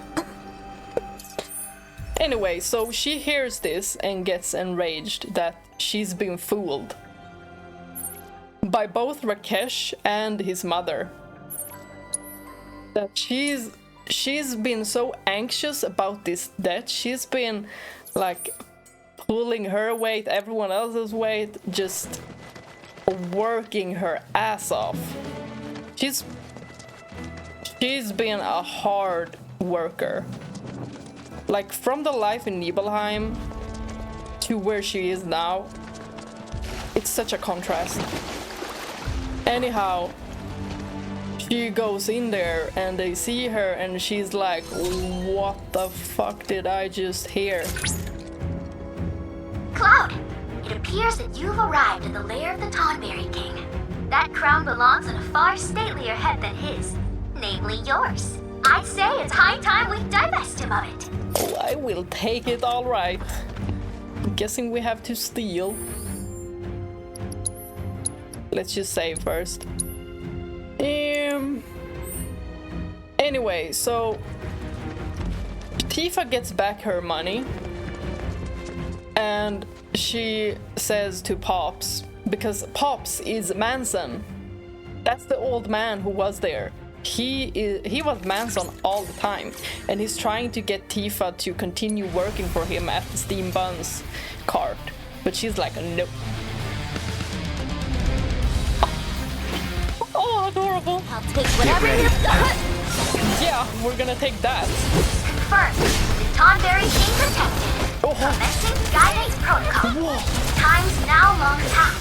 Anyway, so she hears this and gets enraged that she's been fooled by both Rakesh and his mother. That she's been so anxious about this debt. She's been like pulling her weight, everyone else's weight, just working her ass off. She's been a hard worker. Like, from the life in Nibelheim to where she is now, it's such a contrast. Anyhow, she goes in there and they see her and she's like, what the fuck did I just hear? Cloud, it appears that you've arrived at the lair of the Tonberry King. That crown belongs on a far statelier head than his, namely yours. I'd say it's high time we divest him of it. Oh, I will take it, alright. I'm guessing we have to steal. Let's just save first. Anyway, so Tifa gets back her money and she says to Pops, because Pops is Manson. That's the old man who was there. He was Manson all the time, and he's trying to get Tifa to continue working for him at the Steam Buns cart, but she's like, no. Oh, adorable. I'll take whatever you've got. Yeah, we're gonna take that. Confirmed. The Tonberry King protected. Commencing guidance protocol. Whoa. Time's now long past.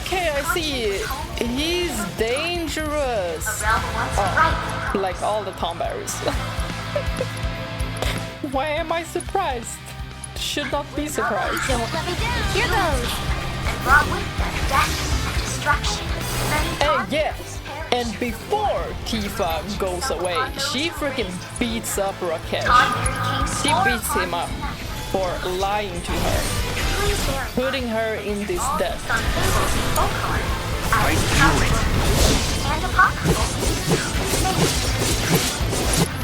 Okay, I see. He's dangerous. A realm once right. Like all the Tonberries. Why am I surprised? Should not be surprised. Don't let me down. Here goes. And brought with them death and destruction. And yeah, and before Tifa goes away, she freaking beats up Rakesh. She beats him up for lying to her, putting her in this debt.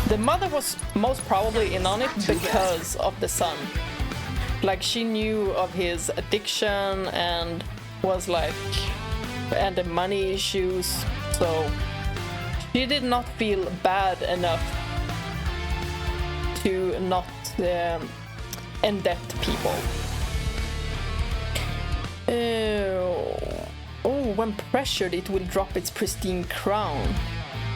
The mother was most probably in on it because of the son. Like, she knew of his addiction and was like, and the money issues, so she did not feel bad enough to not endebt people. Oh, when pressured it will drop its pristine crown,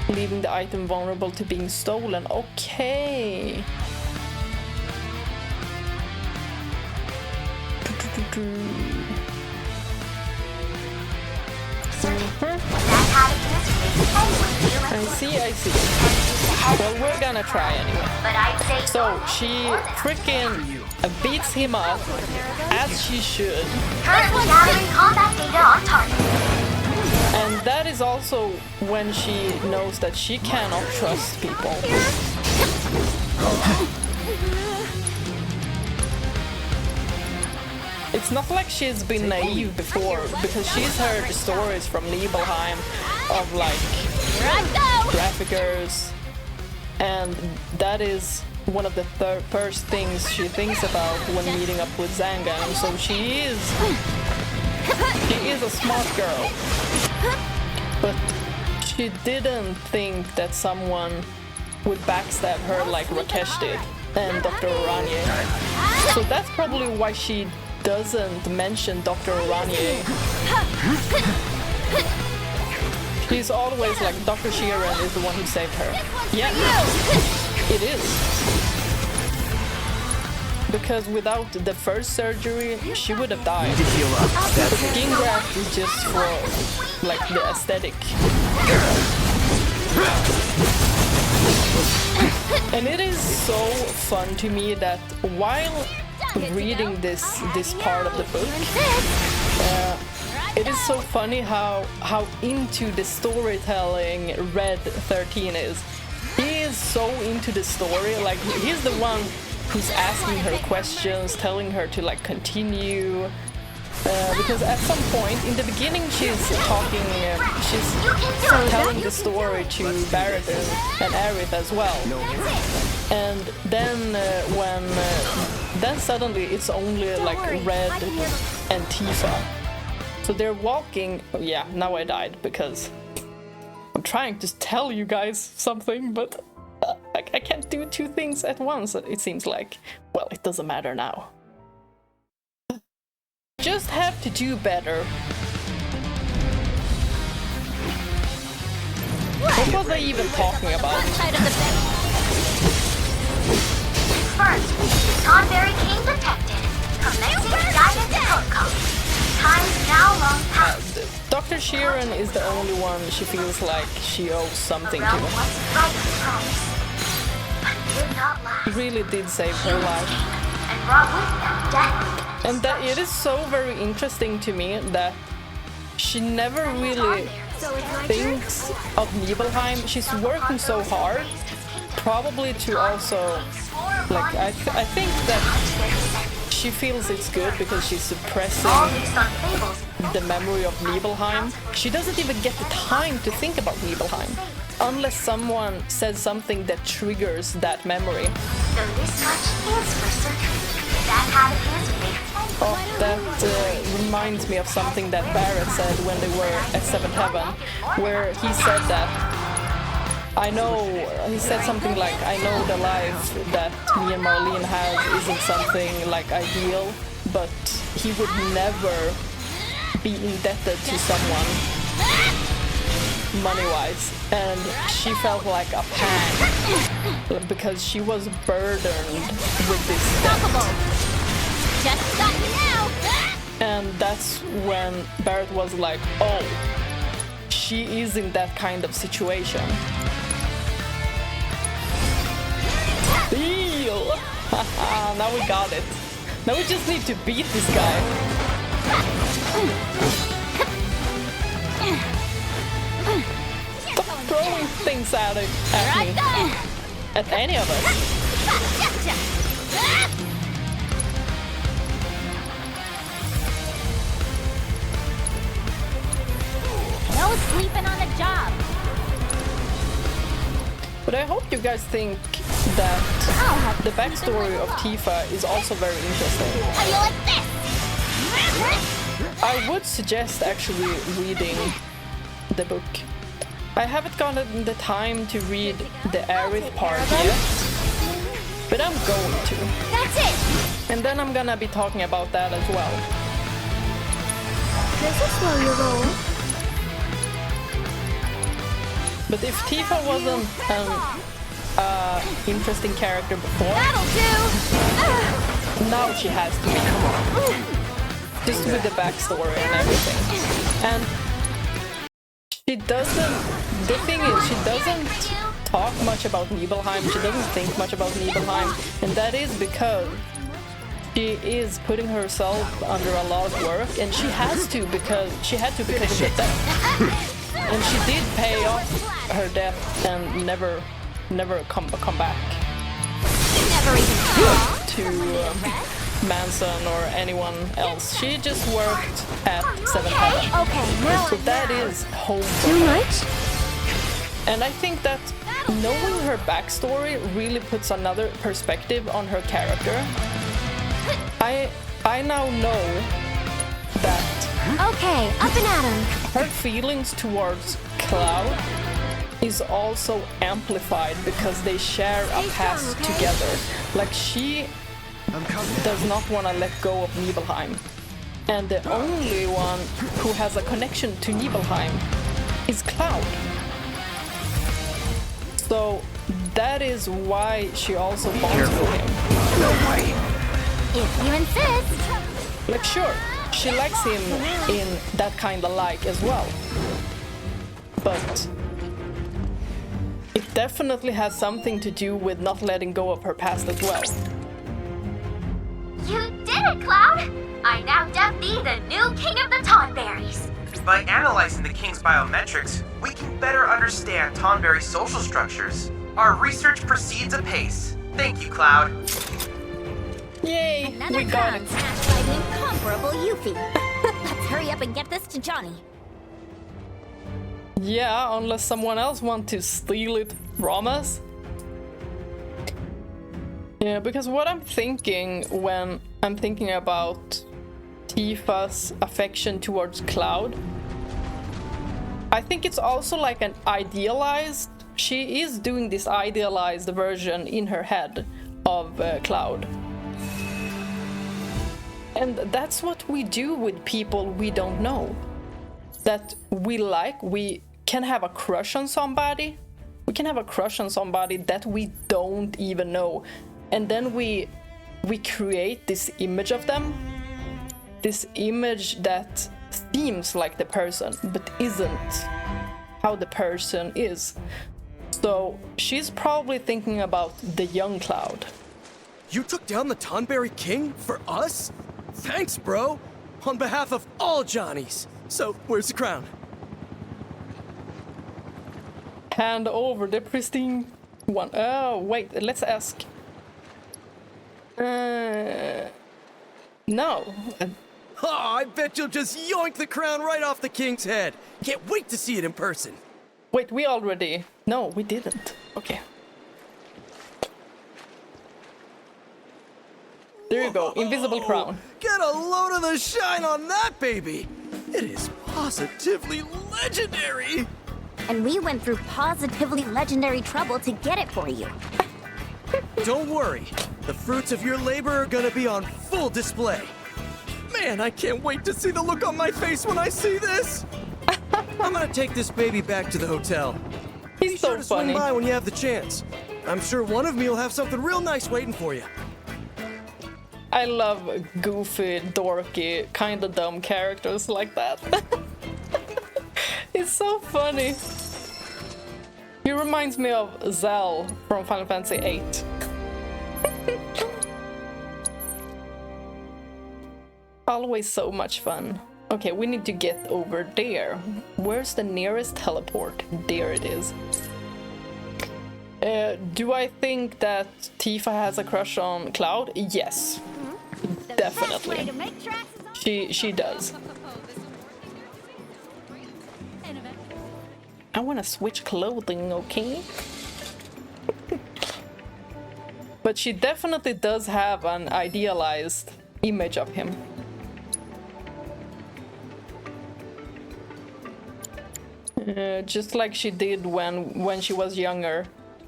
leaving the item vulnerable to being stolen. Okay. I see. Well, we're gonna try anyway. So she freaking beats him up, as she should. Currently gathering combat data on target. And that is also when she knows that she cannot trust people. It's not like she's been naive before, because she's heard stories from Nibelheim of like traffickers, and that is one of the first things she thinks about when meeting up with Zangan. So she is a smart girl, but she didn't think that someone would backstab her like Rakesh did and Dr. Oranje. So that's probably why she doesn't mention Dr. Oranje. She's always like, Dr. Sheeran is the one who saved her. Yeah, it is. Because without the first surgery, she would have died. The skin graft is just for like the aesthetic. And it is so fun to me that while reading this part of the book, it is so funny how into the storytelling Red 13 is. He is so into the story, like he's the one who's asking her questions, telling her to like continue. Because at some point in the beginning she's talking, she's telling the story to Barret and Aerith as well. And then then suddenly it's only like Red and Tifa. So they're walking. Oh yeah, now I died because I'm trying to tell you guys something, but I can't do two things at once, it seems like. Well, it doesn't matter now. Just have to do better. What was I even talking about? First, the Tonberry King detected. Commencing guidance protocol. Time's now long past. Dr. Sheeran is the only one she feels like she owes something to. Realm once bright with promise, but did not last. He really did save her life. And brought with them death. And that it is so very interesting to me that she never really thinks of Nibelheim. She's working so hard, probably to also, like, I think that she feels it's good because she's suppressing the memory of Nibelheim. She doesn't even get the time to think about Nibelheim unless someone says something that triggers that memory. Though this much is for certain, that habit is faithful. Oh, that reminds me of something that Barrett said when they were at Seventh Heaven, where he said that he said something like, I know the life that me and Marlene have isn't something like ideal, but he would never be indebted to someone money-wise. And she felt like a pang because she was burdened with this debt. Just got you now. And that's when Barrett was like, oh, she is in that kind of situation. Deal! Haha, now we got it. Now we just need to beat this guy. Stop throwing things at me. At any of us. No sleeping on the job. But I hope you guys think that the backstory of Tifa is also very interesting. How do you like this? I would suggest actually reading the book. I haven't gotten the time to read the Aerith part yet, but I'm going to. That's it. And then I'm gonna be talking about that as well. Does it slow your roll? But if Tifa wasn't an interesting character before, That'll do. now she has to be. Come on. Just with the backstory and everything. And she doesn't, the thing is, she doesn't talk much about Nibelheim, she doesn't think much about Nibelheim, and that is because she is putting herself under a lot of work, and she has to because she had to because of the debt. And she did pay off her debt and never come back Never even to Manson or anyone else. She just worked at Seventh Heaven. Okay, now So that is home for Too her. much? And I think that knowing her backstory really puts another perspective on her character. I now know that Okay, up and at 'em. her feelings towards Cloud is also amplified because they share a past together. Like, she does not want to let go of Nibelheim. And the only one who has a connection to Nibelheim is Cloud. So that is why she also bonds with him. If you insist. Like, sure, she likes him in that kind of like as well. But it definitely has something to do with not letting go of her past as well. You did it, Cloud! I now dub thee the new king of the Tonberries. By analyzing the king's biometrics, we can better understand Tonberry's social structures. Our research proceeds apace. Thank you, Cloud. Yay, Another we got it. crown snatched by the incomparable Yuffie. Let's hurry up and get this to Johnny. Yeah, unless someone else wants to steal it from us. Yeah, because what I'm thinking when I'm thinking about Tifa's affection towards Cloud, I think it's also like an idealized, she is doing this idealized version in her head of Cloud. And that's what we do with people we don't know. That we like, we can have a crush on somebody, we can have a crush on somebody that we don't even know, and then we create this image of them, this image that seems like the person but isn't how the person is. So she's probably thinking about the young Cloud. You took down the Tonberry King for us? Thanks, bro. On behalf of all Johnnies. So, where's the crown? Hand over the pristine one. Oh, wait, let's ask. No. Oh, I bet you'll just yoink the crown right off the king's head. Can't wait to see it in person. Wait, we already... No, we didn't. Okay. There you go, invisible crown. Get a load of the shine on that, baby. It is positively legendary. And we went through positively legendary trouble to get it for you. Don't worry. The fruits of your labor are gonna be on full display. Man, I can't wait to see the look on my face when I see this. I'm gonna take this baby back to the hotel. He's Be so sure to funny. swing by when you have the chance. I'm sure one of me will have something real nice waiting for you. I love goofy, dorky, kinda dumb characters like that. It's so funny. He reminds me of Zell from Final Fantasy VIII. Always so much fun. Okay, we need to get over there. Where's the nearest teleport? There it is. Do I think that Tifa has a crush on Cloud? Yes. Definitely. She does. I want to switch clothing, okay? But she definitely does have an idealized image of him. Just like she did when she was younger.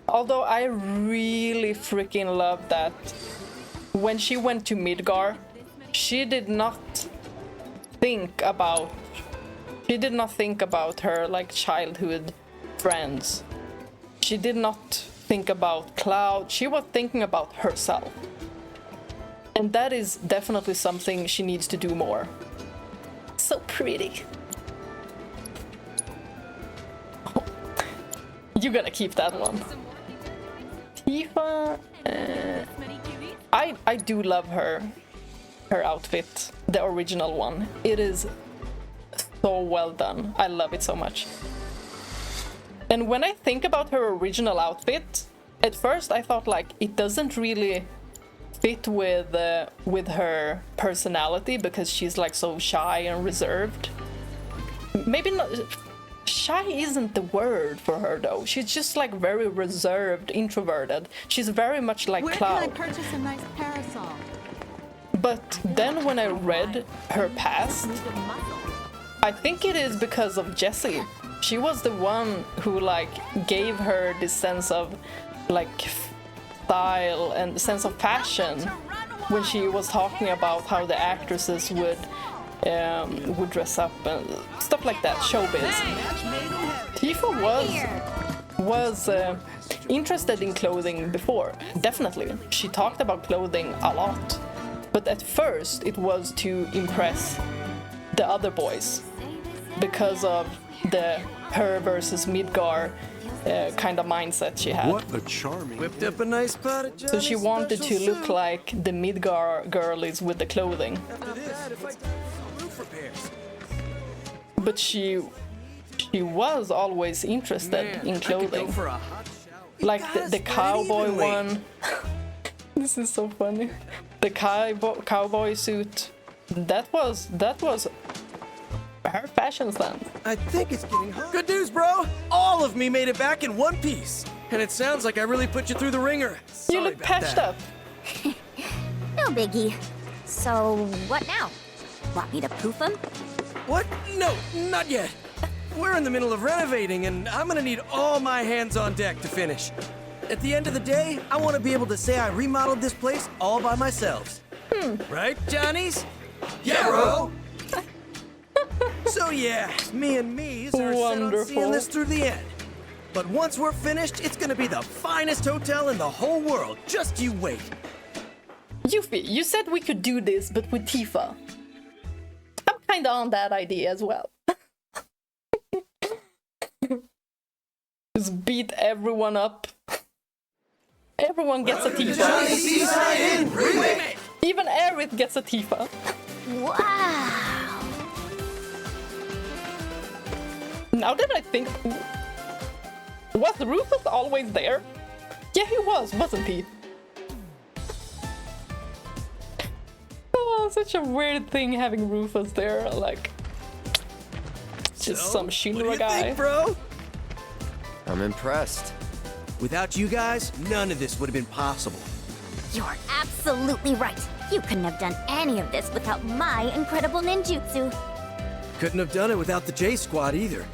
Although I really freaking love that when she went to Midgar, she did not think about her like childhood friends. She did not think about Cloud. She was thinking about herself. And that is definitely something she needs to do more. So pretty. Oh, you gotta keep that one. Tifa, I do love her outfit, the original one. It is so well done. I love it so much. And when I think about her original outfit, at first I thought like it doesn't really fit with her personality because she's like so shy and reserved. Maybe not. Shy isn't the word for her though. She's just like very reserved, introverted. She's very much like Cloud. Where can I purchase a nice parasol? But then when I read her past, I think it is because of Jessie. She was the one who like gave her this sense of like style and sense of fashion when she was talking about how the actresses would dress up and stuff like that, showbiz. Tifa was interested in clothing before, definitely. She talked about clothing a lot, but at first it was to impress the other boys because of the her versus Midgar kind of mindset she had. What a charming. Whipped up a nice pot of So she wanted to look like the Midgar girlies with the clothing. But she was always interested in clothing. Like the cowboy one. This is so funny. The cowboy suit. That was her fashion sense. I think it's getting hot. Good news, bro! All of me made it back in one piece. And it sounds like I really put you through the ringer. You look patched up. No biggie. So, what now? Want me to poof him? What? No, not yet. We're in the middle of renovating, and I'm gonna need all my hands on deck to finish. At the end of the day, I want to be able to say I remodeled this place all by myself. Right, Johnnies? Yeah, bro! So yeah, me and me's are set on seeing this through the end. But once we're finished, it's gonna be the finest hotel in the whole world. Just you wait. Yuffie, you said we could do this, but with Tifa. I'm kinda on that idea as well. Just beat everyone up. Everyone gets a Tifa. Even Aerith gets a Tifa. Wow. Now that I think... Was Rufus always there? Yeah, he was, wasn't he? Oh, such a weird thing having Rufus there, like... Just some Shinra guy. Think, bro? I'm impressed. Without you guys, none of this would have been possible. You're absolutely right. You couldn't have done any of this without my incredible ninjutsu. Couldn't have done it without the J Squad either.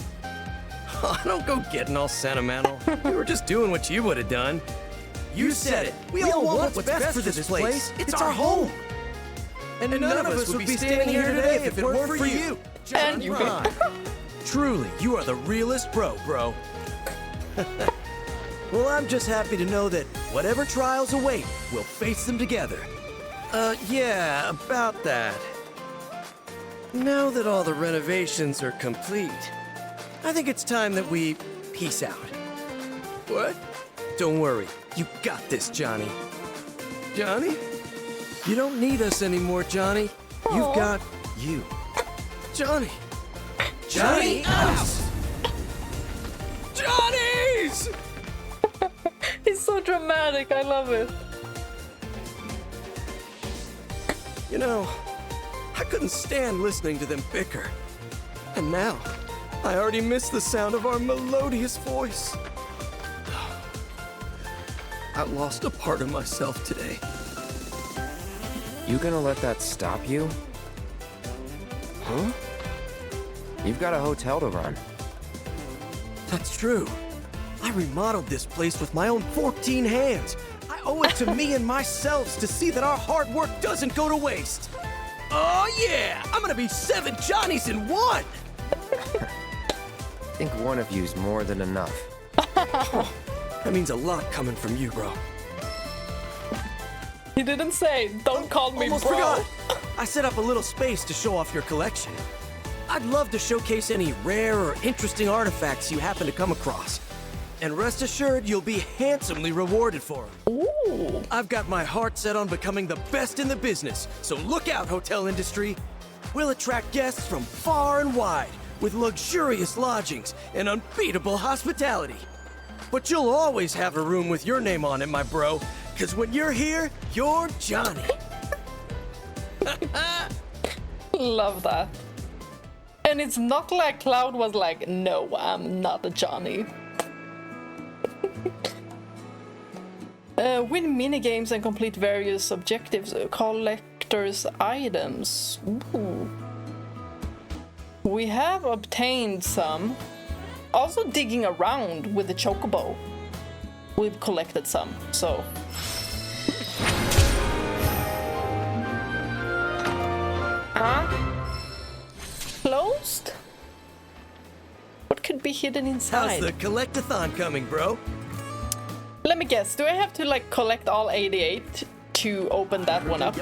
Don't go getting all sentimental. We were just doing what you would have done. You said it. We all want what's best for this place. It's our home. And none of us would be standing here today if it weren't for you. And you. Truly, you are the realest bro. Well, I'm just happy to know that whatever trials await, we'll face them together. Yeah, about that. Now that all the renovations are complete, I think it's time that we peace out. What? Don't worry, you got this, Johnny. Johnny? You don't need us anymore, Johnny. You've got you. Johnny! Johnny us! Johnny's! He's so dramatic, I love it. You know, I couldn't stand listening to them bicker. And now, I already miss the sound of our melodious voice. I lost a part of myself today. You gonna let that stop you? Huh? You've got a hotel to run. That's true. I remodeled this place with my own 14 hands. I owe it to me and myself to see that our hard work doesn't go to waste. Oh yeah! I'm gonna be 7 Johnnies in one! I think one of you's more than enough. That means a lot coming from you, bro. He didn't say, don't call me Almost bro. Forgot. I set up a little space to show off your collection. I'd love to showcase any rare or interesting artifacts you happen to come across. And rest assured, you'll be handsomely rewarded for them. Ooh. I've got my heart set on becoming the best in the business, so look out, hotel industry. We'll attract guests from far and wide, with luxurious lodgings and unbeatable hospitality. But you'll always have a room with your name on it, my bro, because when you're here, you're Johnny. Love that. And it's not like Cloud was like, no, I'm not a Johnny. Win minigames and complete various objectives, collector's items. Ooh. We have obtained some. Also digging around with the chocobo. We've collected some, so. Huh? Closed? What could be hidden inside? How's the collectathon coming, bro? Let me guess, do I have to like collect all 88 to open that one up?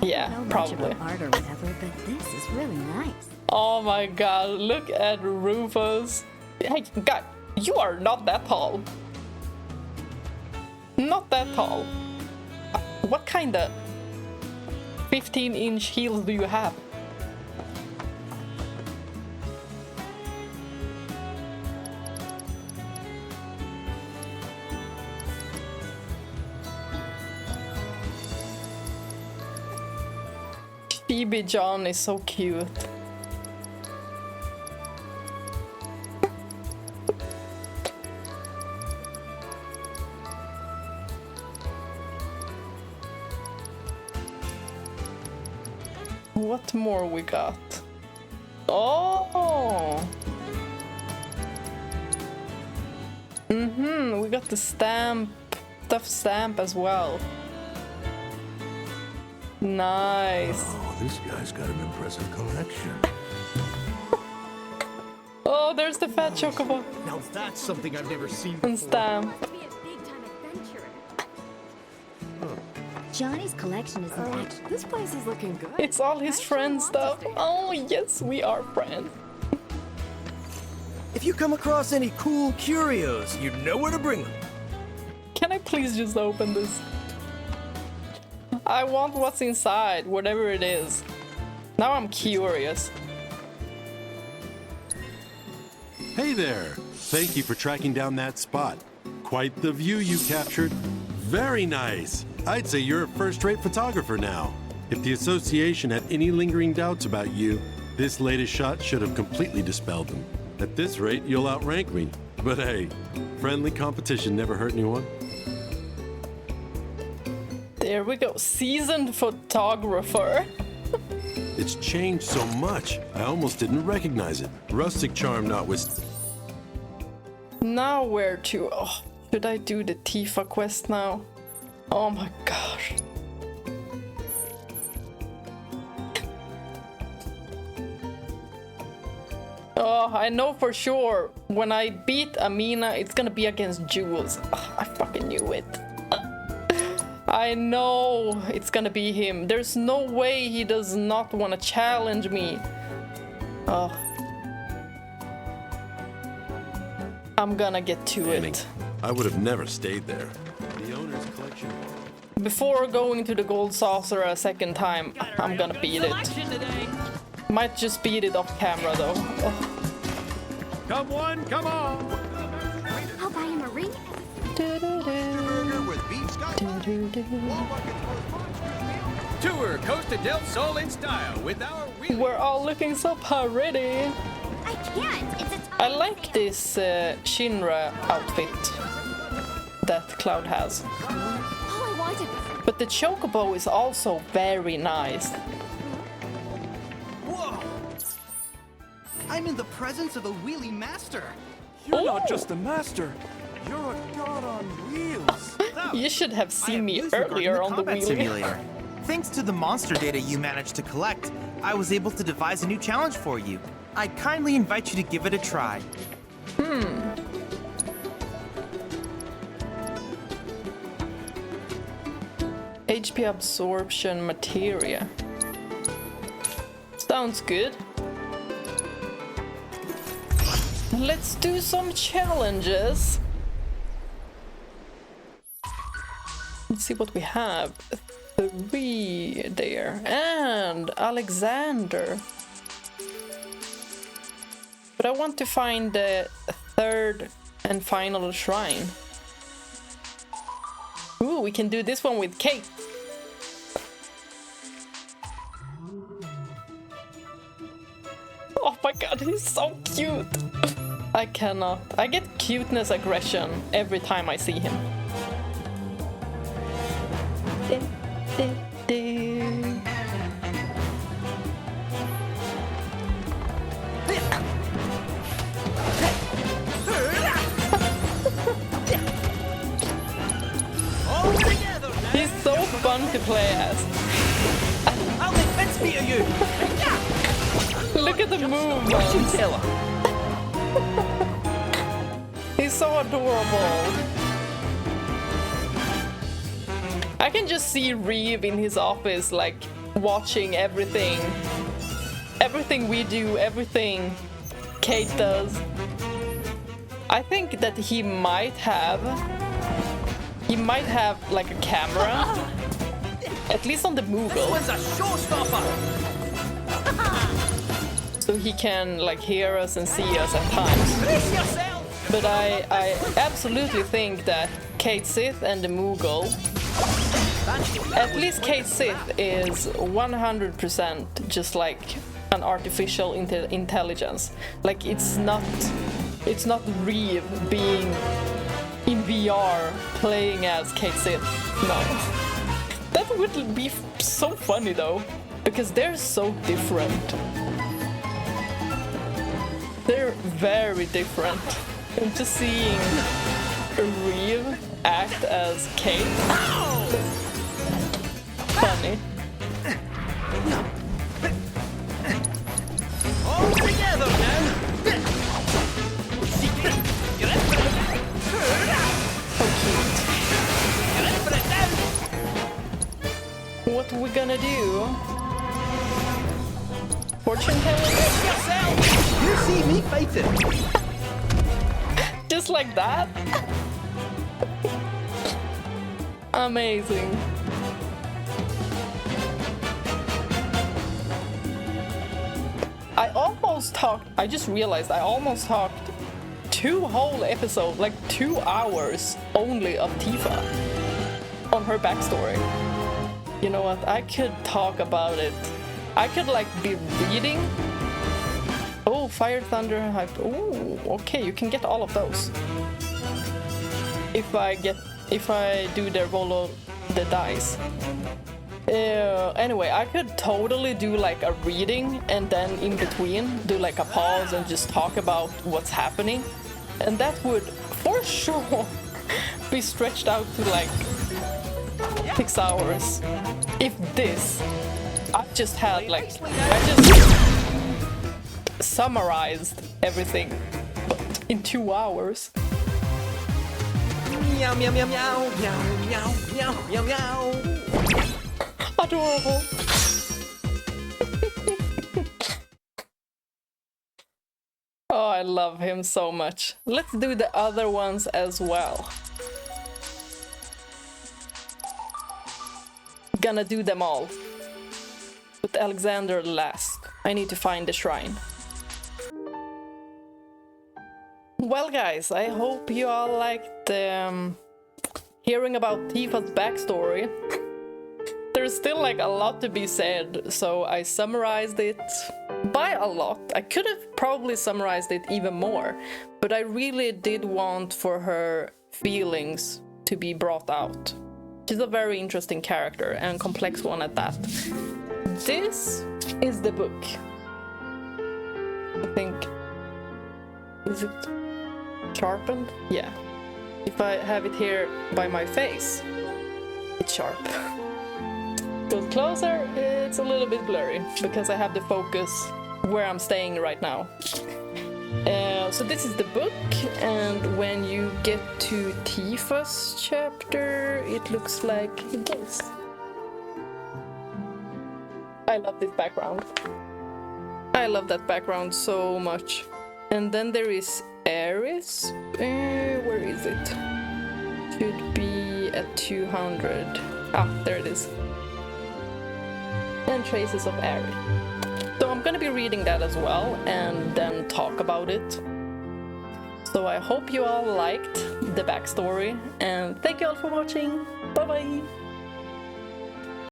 Yeah, probably. Art or whatever, but this is really nice. Oh my god, look at Rufus. Hey, God, you are not that tall. Not that tall. What kind of 15-inch heels do you have? Phoebe John is so cute. What more we got? Oh! We got the stamp, stuffed stamp as well. Nice. Oh, this guy's got an impressive collection. Oh, there's the fat chocobo. Now that's something I've never seen And Stamp. Johnny's collection is actually... This place is looking good. It's all his friend stuff. Oh, yes, we are friends. If you come across any cool curios, you know where to bring them. Can I please just open this? I want what's inside, whatever it is. Now I'm curious. Hey there! Thank you for tracking down that spot. Quite the view you captured. Very nice! I'd say you're a first-rate photographer now. If the association had any lingering doubts about you, this latest shot should have completely dispelled them. At this rate, you'll outrank me. But hey, friendly competition never hurt anyone. There we go. Seasoned photographer. It's changed so much, I almost didn't recognize it. Rustic charm notwithstanding. Now where to? Oh, should I do the Tifa quest now? Oh my gosh. Oh, I know for sure when I beat Amina, it's gonna be against Jules. Oh, I fucking knew it. I know it's gonna be him. There's no way he does not want to challenge me. Oh. I'm gonna get to it. I would have never stayed there. The owner's collection. Before going to the gold saucer a second time, I'm gonna beat it. Might just beat it off camera though. Oh. Come on, come on! I'll buy him a ring. Tour Costa del Sol in style with our wheelie. We're all looking so pretty. I can't. It's a I like this Shinra outfit that Cloud has. All I wanted was... But the chocobo is also very nice. Whoa! I'm in the presence of the wheelie master. You're not just a master. You're a god on wheels. You should have seen me earlier on the combat wheelie. simulator. Thanks to the monster data you managed to collect, I was able to devise a new challenge for you. I kindly invite you to give it a try. HP absorption materia. Sounds good. Let's do some challenges. Let's see what we have. 3 there. And Alexander. But I want to find the 3rd and final shrine. Ooh, we can do this one with Cait. Oh my god, he's so cute. I cannot. I get cuteness aggression every time I see him. He's so fun to play as. I'll make fence beat of you. Look at the movement. He's so adorable. I can just see Reeve in his office, like, watching everything. Everything we do, everything Cait does. I think that he might have like a camera. At least on the Moogle. This one's a showstopper. So he can like hear us and see us at times. But I absolutely think that Cait Sith and the Moogle, at least Cait Sith is 100% just like an artificial intelligence. Like it's not Reeve being in VR playing as Cait Sith. No. That would be so funny though, because they're so different. They're very different. And just seeing Reeve act as Cait, funny. All together now. we gonna do? Fortune telling? You see me face it. Just like that? Amazing. I just realized I almost talked 2 whole episodes, like 2 hours only of Tifa on her backstory. You know what? I could talk about it. I could like be reading. Oh, Fire, Thunder, Hype. Oh, okay, you can get all of those. If I do the roll of the dice. Anyway, I could totally do like a reading and then in between do like a pause and just talk about what's happening. And that would for sure be stretched out to like 6 hours. If this, I just had like, I just summarized everything in 2 hours. Meow meow meow meow meow meow meow meow meow. Adorable. Oh, I love him so much. Let's do the other ones as well. Gonna do them all. Put Alexander last. I need to find the shrine. Well guys, I hope you all liked hearing about Tifa's backstory. There's still like a lot to be said, so I summarized it by a lot. I could have probably summarized it even more, but I really did want for her feelings to be brought out. She's a very interesting character and complex one at that. This is the book. I think, is it sharpened? Yeah. If I have it here by my face, it's sharp. Goes closer, it's a little bit blurry because I have the focus where I'm staying right now. So this is the book, and when you get to Tifa's chapter, it looks like this. I love this background. I love that background so much. And then there is Aerith. Where is it? Should be at 200. Ah, there it is. And Traces of Aerith. So I'm gonna be reading that as well and then talk about it. So I hope you all liked the backstory, and thank you all for watching. Bye bye!